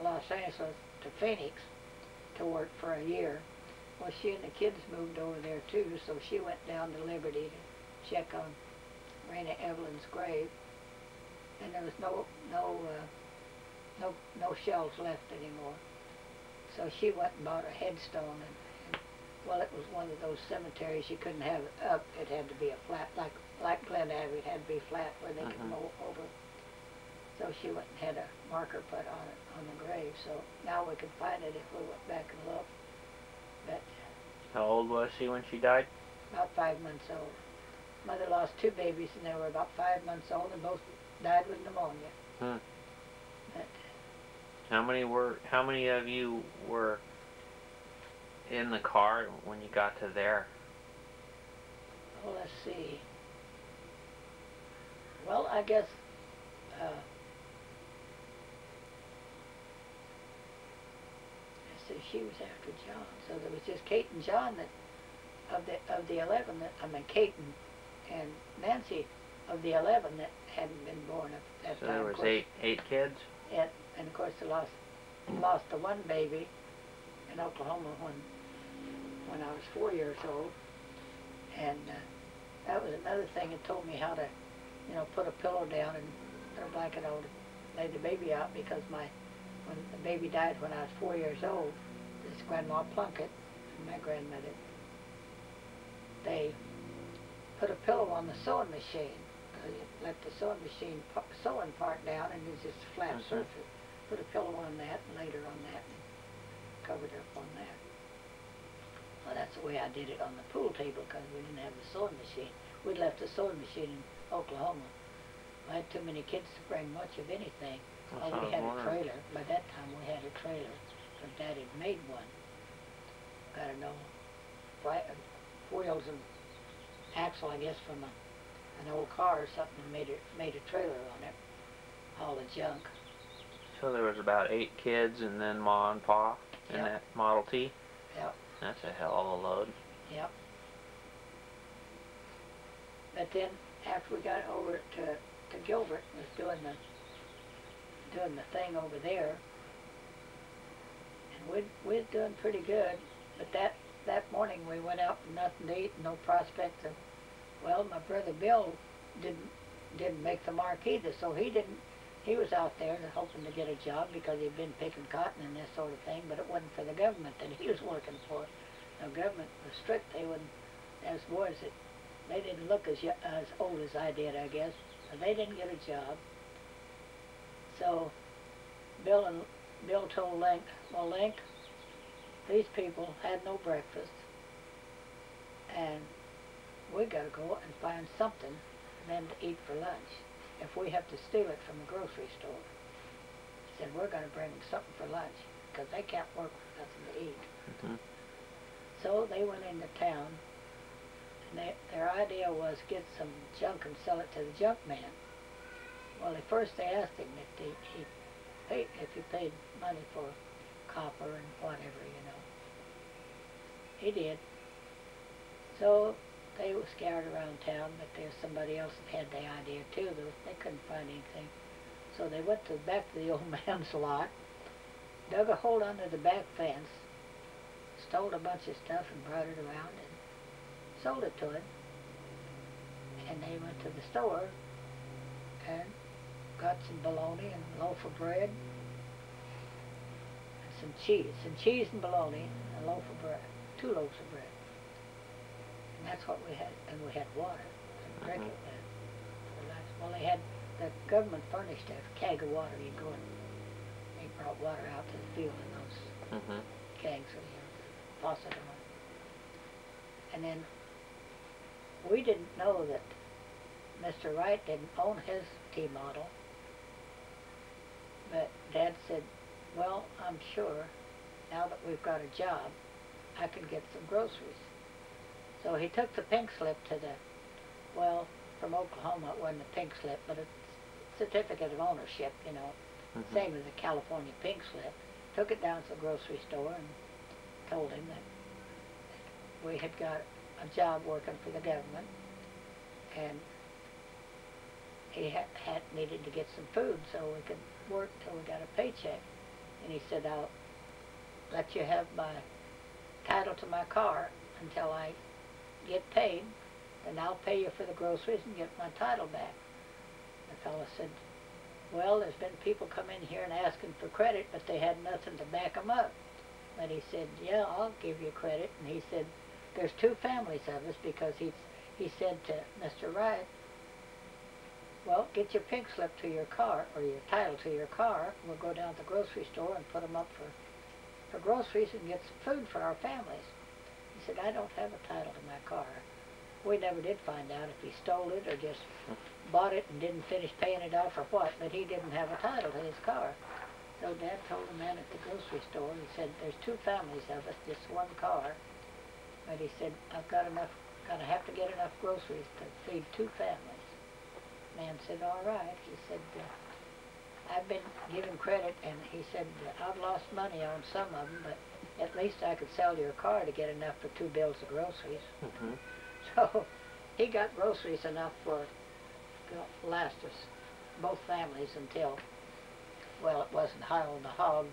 Los Angeles to Phoenix to work for a year. Well, she and the kids moved over there too, so she went down to Liberty to check on Rena Evelyn's grave, and there was no shells left anymore. So she went and bought a headstone, and well, it was one of those cemeteries you couldn't have it up. It had to be a flat, like Glen Abbey. It had to be flat where they could mow over. So she went and had a marker put on it on the grave. So now we could find it if we went back and looked. But how old was she when she died? About 5 months old. Mother lost 2 babies, and they were about 5 months old, and both died with pneumonia. But how many of you were in the car when you got to there? Well, let's see. Well, I guess so she was after John, so there was just Kate and John of the 11 Kate and Nancy of the 11 that hadn't been born at that so time. So there was eight kids? And of course they lost the one baby in Oklahoma when I was 4 years old, and that was another thing that told me how to, put a pillow down and put a blanket on to lay the baby out, because when the baby died when I was 4 years old, this Grandma Plunkett and my grandmother, they put a pillow on the sewing machine. You let the sewing machine sewing part down, and it's just a flat surface. Put a pillow on that and laid her on that and covered her up on that. Well, that's the way I did it on the pool table, because we didn't have the sewing machine. We'd left the sewing machine in Oklahoma. I had too many kids to bring much of anything. Well, we had a trailer. By that time, we had a trailer, because Dad had made one. Got an old wheels and axle, I guess, from an old car or something, and made a trailer on it, all the junk. So there was about 8 kids, and then Ma and Pa in that Model T? Yep. That's a hell of a load. Yep. But then, after we got over to Gilbert, was doing the thing over there, and we're doing pretty good. But that morning we went out with nothing to eat, no prospect of. Well, my brother Bill didn't make the mark either, so he was out there hoping to get a job, because he'd been picking cotton and this sort of thing, but it wasn't for the government that he was working for. The government was strict. They wouldn't, as boys, they didn't look as old as I did, I guess. So they didn't get a job. So Bill told Link, well, Link, these people had no breakfast, and we got to go and find something for them to eat for lunch. If we have to steal it from the grocery store. He said, we're going to bring them something for lunch, because they can't work with nothing to eat. So they went into town, and their idea was get some junk and sell it to the junk man. Well, at first they asked him if he paid money for copper and whatever, He did. So they were scattered around town, but there's somebody else that had the idea too. They couldn't find anything. So they went back to the old man's lot, dug a hole under the back fence, stole a bunch of stuff and brought it around and sold it to him. And they went to the store and got some bologna and a loaf of bread and some cheese and bologna and a loaf of bread, 2 loaves of bread. And that's what we had, and we had water to drink it with. Well, they had, the government furnished a keg of water. You'd go and they brought water out to the field in those kegs with your faucet on. And then we didn't know that Mr. Wright didn't own his T model, but Dad said, well, I'm sure now that we've got a job, I can get some groceries. So he took the pink slip to the, well, from Oklahoma, it wasn't a pink slip, but a certificate of ownership, you know, same as a California pink slip. Took it down to the grocery store and told him that we had got a job working for the government, and he had needed to get some food so we could work till we got a paycheck. And he said, I'll let you have my title to my car until I get paid, and I'll pay you for the groceries and get my title back. The fellow said, well, there's been people come in here and asking for credit, but they had nothing to back them up. But he said, yeah, I'll give you credit. And he said, there's 2 families of us, because he said to Mr. Wright, well, get your pink slip to your car, or your title to your car. We'll go down to the grocery store and put them up for groceries and get some food for our families. He said, I don't have a title to my car. We never did find out if he stole it or just bought it and didn't finish paying it off or what, but he didn't have a title to his car. So Dad told the man at the grocery store, he said, there's 2 families of us, just 1 car. But he said, I've got enough, gonna have to get enough groceries to feed 2 families. Man said, all right. He said, I've been given credit, and he said, I've lost money on some of them, but at least I could sell your car to get enough for 2 bills of groceries. So he got groceries enough for to last us, both families, until, well, it wasn't high on the hog,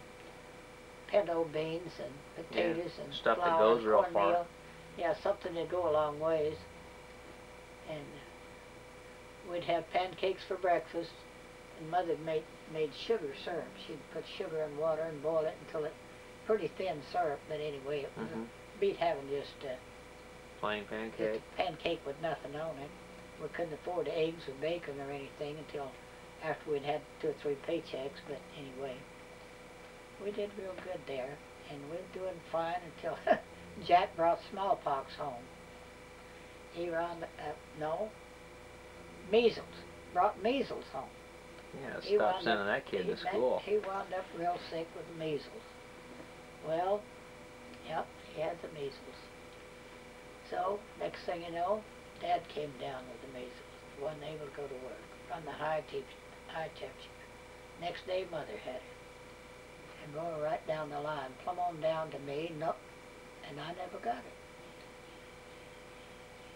pinto beans and potatoes and stuff flour that goes and real cornmeal. far. Yeah, something that go a long ways. And we'd have pancakes for breakfast, and Mother made sugar syrup. She'd put sugar in water and boil it until it pretty thin syrup, but anyway, it was beat having just plain just pancake. a pancake with nothing on it. We couldn't afford eggs or bacon or anything until after we'd had 2 or 3 paychecks, but anyway, we did real good there, and we were doing fine until Jack brought smallpox home. He rounded measles, brought measles home. Yeah, stop sending that kid to school. He wound up real sick with measles. Well, yep, he had the measles. So, next thing you know, Dad came down with the measles. Wasn't able to go to work, on the high temperature. Next day, Mother had it. And going right down the line, plumb on down to me, nope, and I never got it.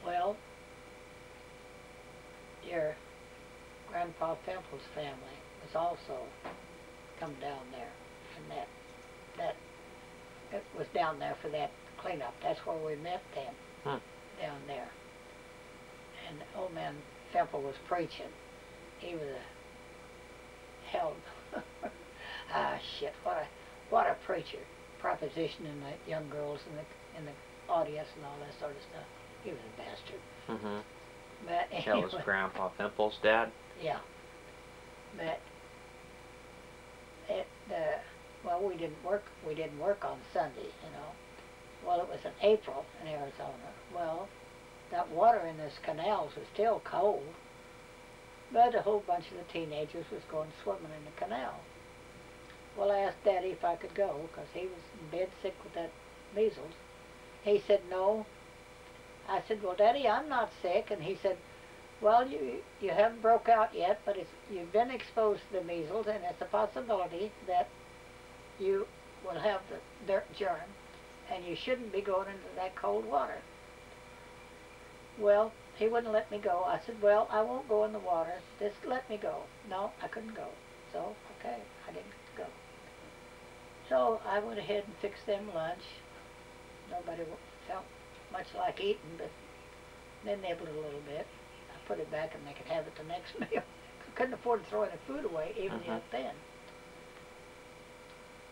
Well, your Grandpa Pimple's family was also come down there, and that it was down there for that cleanup. That's where we met them, down there. And old man Pimple was preaching. He was a hell, shit, what a preacher, propositioning the young girls in the audience and all that sort of stuff. He was a bastard. But anyway, That was Grandpa Pimple's dad? Yeah. But it, well, we didn't work on Sunday, you know. Well, it was in April in Arizona. Well, that water in those canals was still cold, but a whole bunch of the teenagers was going swimming in the canal. Well, I asked Daddy if I could go, because he was in bed sick with that measles. He said, no. I said, well, Daddy, I'm not sick. And he said, well, you haven't broke out yet, but you've been exposed to the measles, and it's a possibility that you will have the dirt germ, and you shouldn't be going into that cold water. Well, he wouldn't let me go. I said, well, I won't go in the water. Just let me go. No, I couldn't go. So, okay, I didn't go. So I went ahead and fixed them lunch, Nobody felt much like eating, but they nibbled a little bit. I put it back and they could have it the next meal. I couldn't afford to throw any food away, even yet then.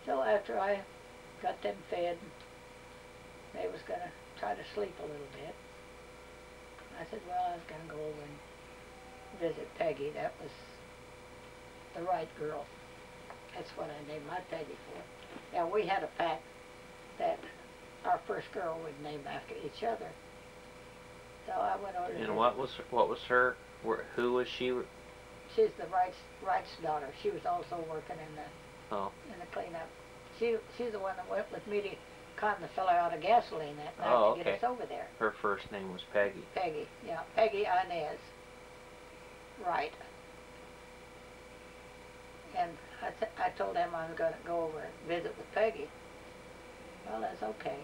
So after I got them fed, they was going to try to sleep a little bit. I said, well, I was going to go over and visit Peggy. That was the right girl. That's what I named my Peggy for. Now, we had a pact that our first girl would name after each other. So I went over to And what was her? Who was she? She's the Wright's daughter. She was also working in the cleanup. She's the one that went with me to con the fella out of gasoline that night to get us over there. Her first name was Peggy. Peggy, yeah, Peggy Inez Wright. And I told them I was going to go over and visit with Peggy. Well, that's okay.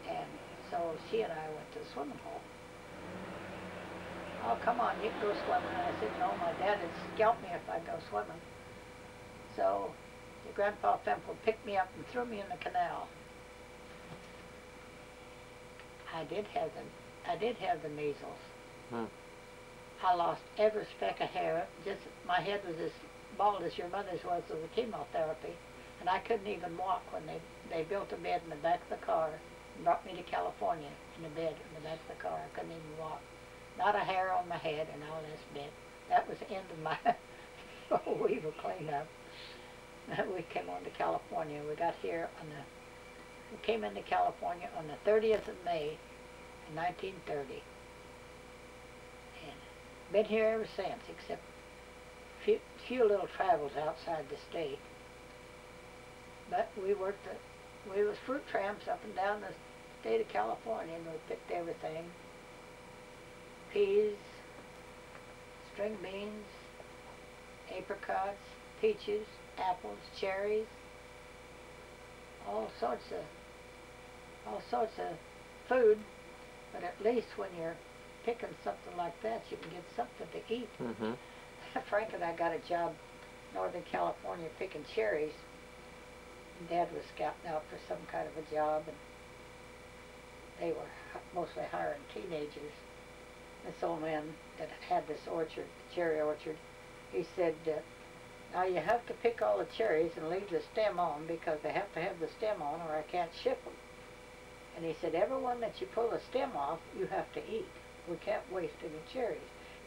And so she and I went to the swimming hole. Oh, come on, you can go swimming. And I said, no, my dad would scalp me if I go swimming. So your Grandpa Femple picked me up and threw me in the canal. I did have the measles. I lost every speck of hair. Just my head was as bald as your mother's was with the chemotherapy, and I couldn't even walk when they built a bed in the back of the car and brought me to California in the bed in the back of the car. I couldn't even walk. Not a hair on my head and all this bit. That was the end of my Weaver cleanup. We came on to California. We got here we came into California on the 30th of May in 1930. And been here ever since, except few little travels outside the state. But we was fruit tramps up and down the state of California, and we picked everything. Peas, string beans, apricots, peaches, apples, cherries, all sorts of food. But at least when you're picking something like that, you can get something to eat. Frank and I got a job in Northern California picking cherries. Dad was scouting out for some kind of a job, and they were mostly hiring teenagers. This old man that had this orchard, cherry orchard, he said, now you have to pick all the cherries and leave the stem on, because they have to have the stem on or I can't ship them. And he said, every one that you pull the stem off, you have to eat. We can't waste any cherries.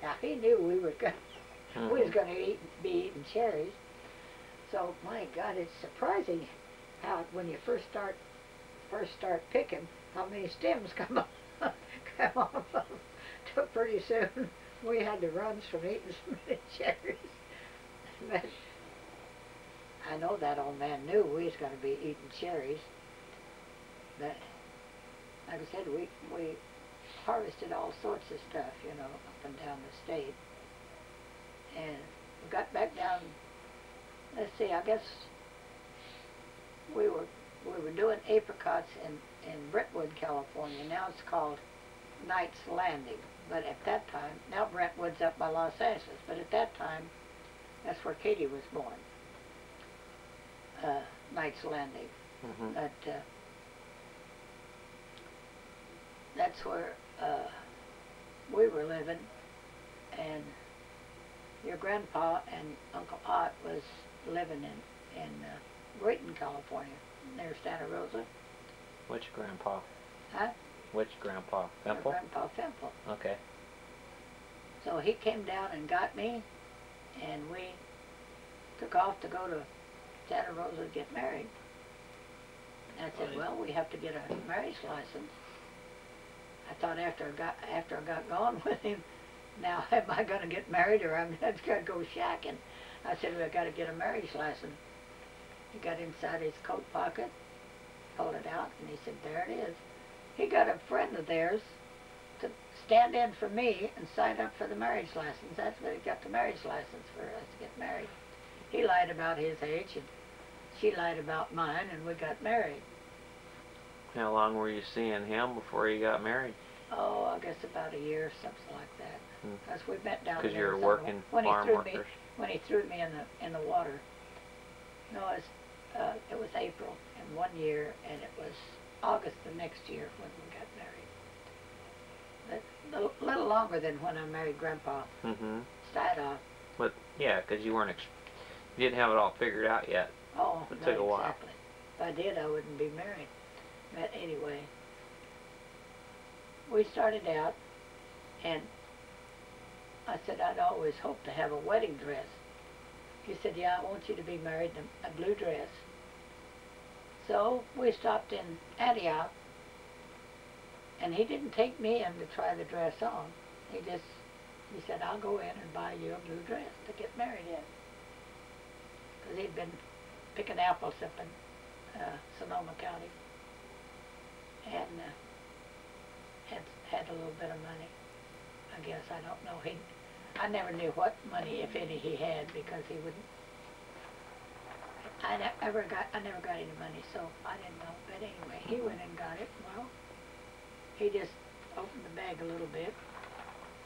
Now he knew we was going to be eating cherries. So my God, it's surprising how when you first start picking, how many stems come off of. So pretty soon we had to run from eating so many cherries. But I know that old man knew we was going to be eating cherries. But like I said, we harvested all sorts of stuff, you know, up and down the state. And we got back down, let's see, I guess we were doing apricots in Brentwood, California. Now it's called Knight's Landing. But at that time, now Brentwood's up by Los Angeles, but at that time, that's where Katie was born. Knight's Landing. But that's where we were living, and your grandpa and Uncle Ott was living in Wheaton, California, near Santa Rosa. Which grandpa? Huh? Which grandpa? Femple? Your Grandpa Femple. Okay. So he came down and got me, and we took off to go to Santa Rosa to get married. And I said, well, we have to get a marriage license. I thought after I got gone with him, now am I going to get married or I'm going to go shacking? I said, well, I got to get a marriage license. He got inside his coat pocket, pulled it out, and he said, there it is. He got a friend of theirs to stand in for me and sign up for the marriage license. That's what he got the marriage license for us to get married. He lied about his age, and she lied about mine, and we got married. How long were you seeing him before you got married? Oh, I guess about a year, something like that. Because we met down there. Because you were working farm workers. When he threw me in the water. No, it was April in one year, and it was August the next year when we got married. But a little longer than when I married Grandpa. Mm-hmm. Started off. But yeah, because you didn't have it all figured out yet. Oh, It not took a while. exactly. If I did, I wouldn't be married. But anyway, we started out, and I said I'd always hoped to have a wedding dress. He said, yeah, I want you to be married in a blue dress. So we stopped in Antioch, and he didn't take me in to try the dress on. He said, I'll go in and buy you a blue dress to get married in. Because he'd been picking apples up in Sonoma County, and had a little bit of money. I guess, I don't know. I never knew what money, if any, he had, because he wouldn't. I never got any money, so I didn't know. But anyway, he went and got it. Well, he just opened the bag a little bit,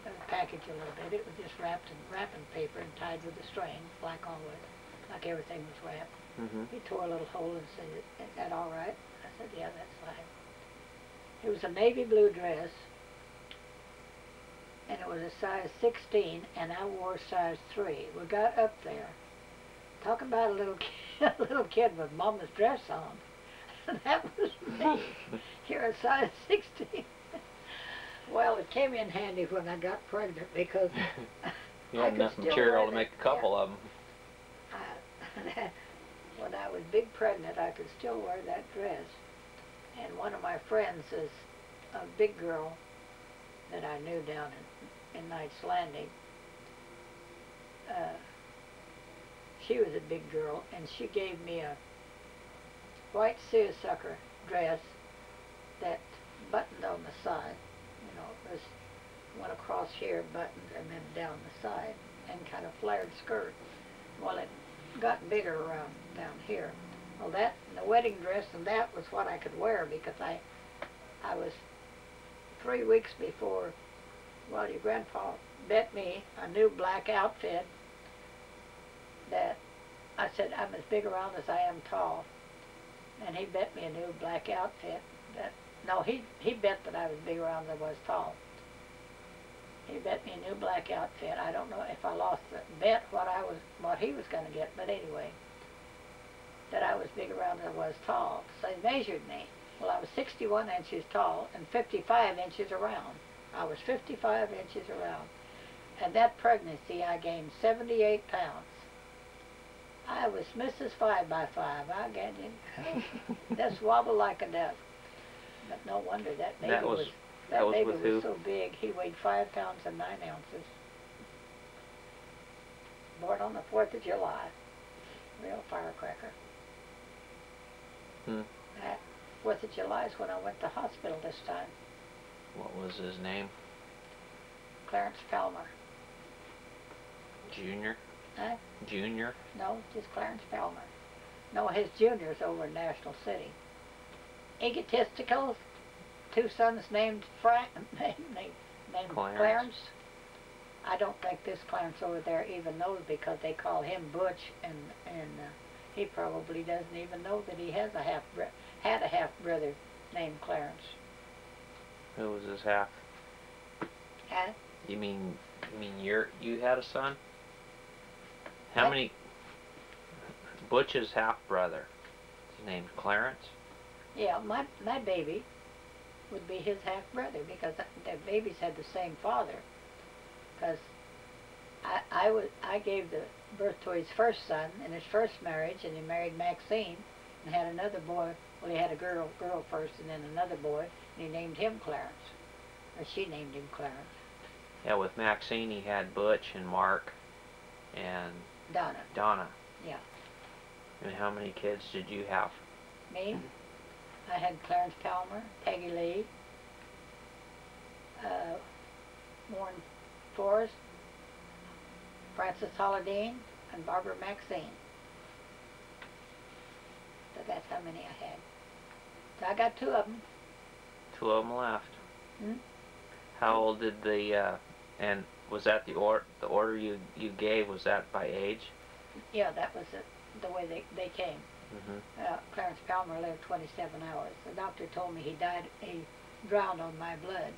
the package a little bit. It was just wrapped in wrapping paper and tied with a string, like always, like everything was wrapped. Mm-hmm. He tore a little hole and said, "Is that all right?" I said, "Yeah, that's fine." It was a navy blue dress, and it was a size 16, and I wore size 3. We got up there. Talk about a little kid, a little kid with Mama's dress on. That was me. You're a size 16. Well, it came in handy when I got pregnant because you had enough material to make a couple of them. When I was big pregnant, I could still wear that dress. And one of my friends is a big girl that I knew down in Knights Landing. She was a big girl, and she gave me a white seersucker dress that buttoned on the side. You know, it was went across here, buttoned, and then down the side, and kind of flared skirt. Well, it got bigger around down here. Well, that and the wedding dress and that was what I could wear, because I was 3 weeks before. Well, your grandpa bet me a new black outfit that I said I'm as big around as I am tall, and he bet me a new black outfit. No, he bet that I was big around as I was tall. He bet me a new black outfit. I don't know if I lost the bet what he was going to get, but anyway, that I was big around as I was tall. So he measured me. Well, I was 61 inches tall and 55 inches around. I was 55 inches around. And that pregnancy, I gained 78 pounds. I was Mrs. 5x5. I gained it. Just wobble like a duck. But no wonder that baby was so big. He weighed 5 pounds and 9 ounces. Born on the 4th of July. Real firecracker. Hmm. That 4th of July is when I went to hospital this time. What was his name? Clarence Palmer. Junior? Huh? Junior? No, just Clarence Palmer. No, his junior's over in National City. Egotistical, 2 sons named Clarence. I don't think this Clarence over there even knows, because they call him Butch, and he probably doesn't even know that he has had a half brother named Clarence. Who was his half? Huh? You mean you had a son? How What? many? Butch's half brother. His name's Clarence. Yeah, my baby would be his half brother, because the babies had the same father. Because I gave the birth to his first son in his first marriage, and he married Maxine and had another boy. Well, he had a girl first, and then another boy, and he named him Clarence, or she named him Clarence. Yeah, with Maxine he had Butch and Mark and Donna. Yeah. And how many kids did you have? Me? I had Clarence Palmer, Peggy Lee, Warren Forrest, Frances Holladine, and Barbara Maxine. So that's how many I had. So I got 2 of them. 2 of them left. Hmm? How old did and was that the order you gave, was that by age? Yeah, that was the way they came. Clarence Palmer lived 27 hours. The doctor told me he drowned on my blood.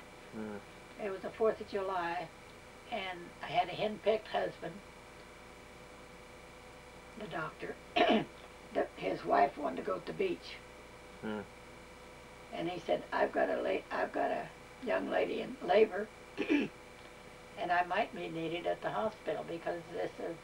It was the 4th of July, and I had a henpecked husband, the doctor. His wife wanted to go to the beach. And he said, I've got a young lady in labor, and I might be needed at the hospital because this is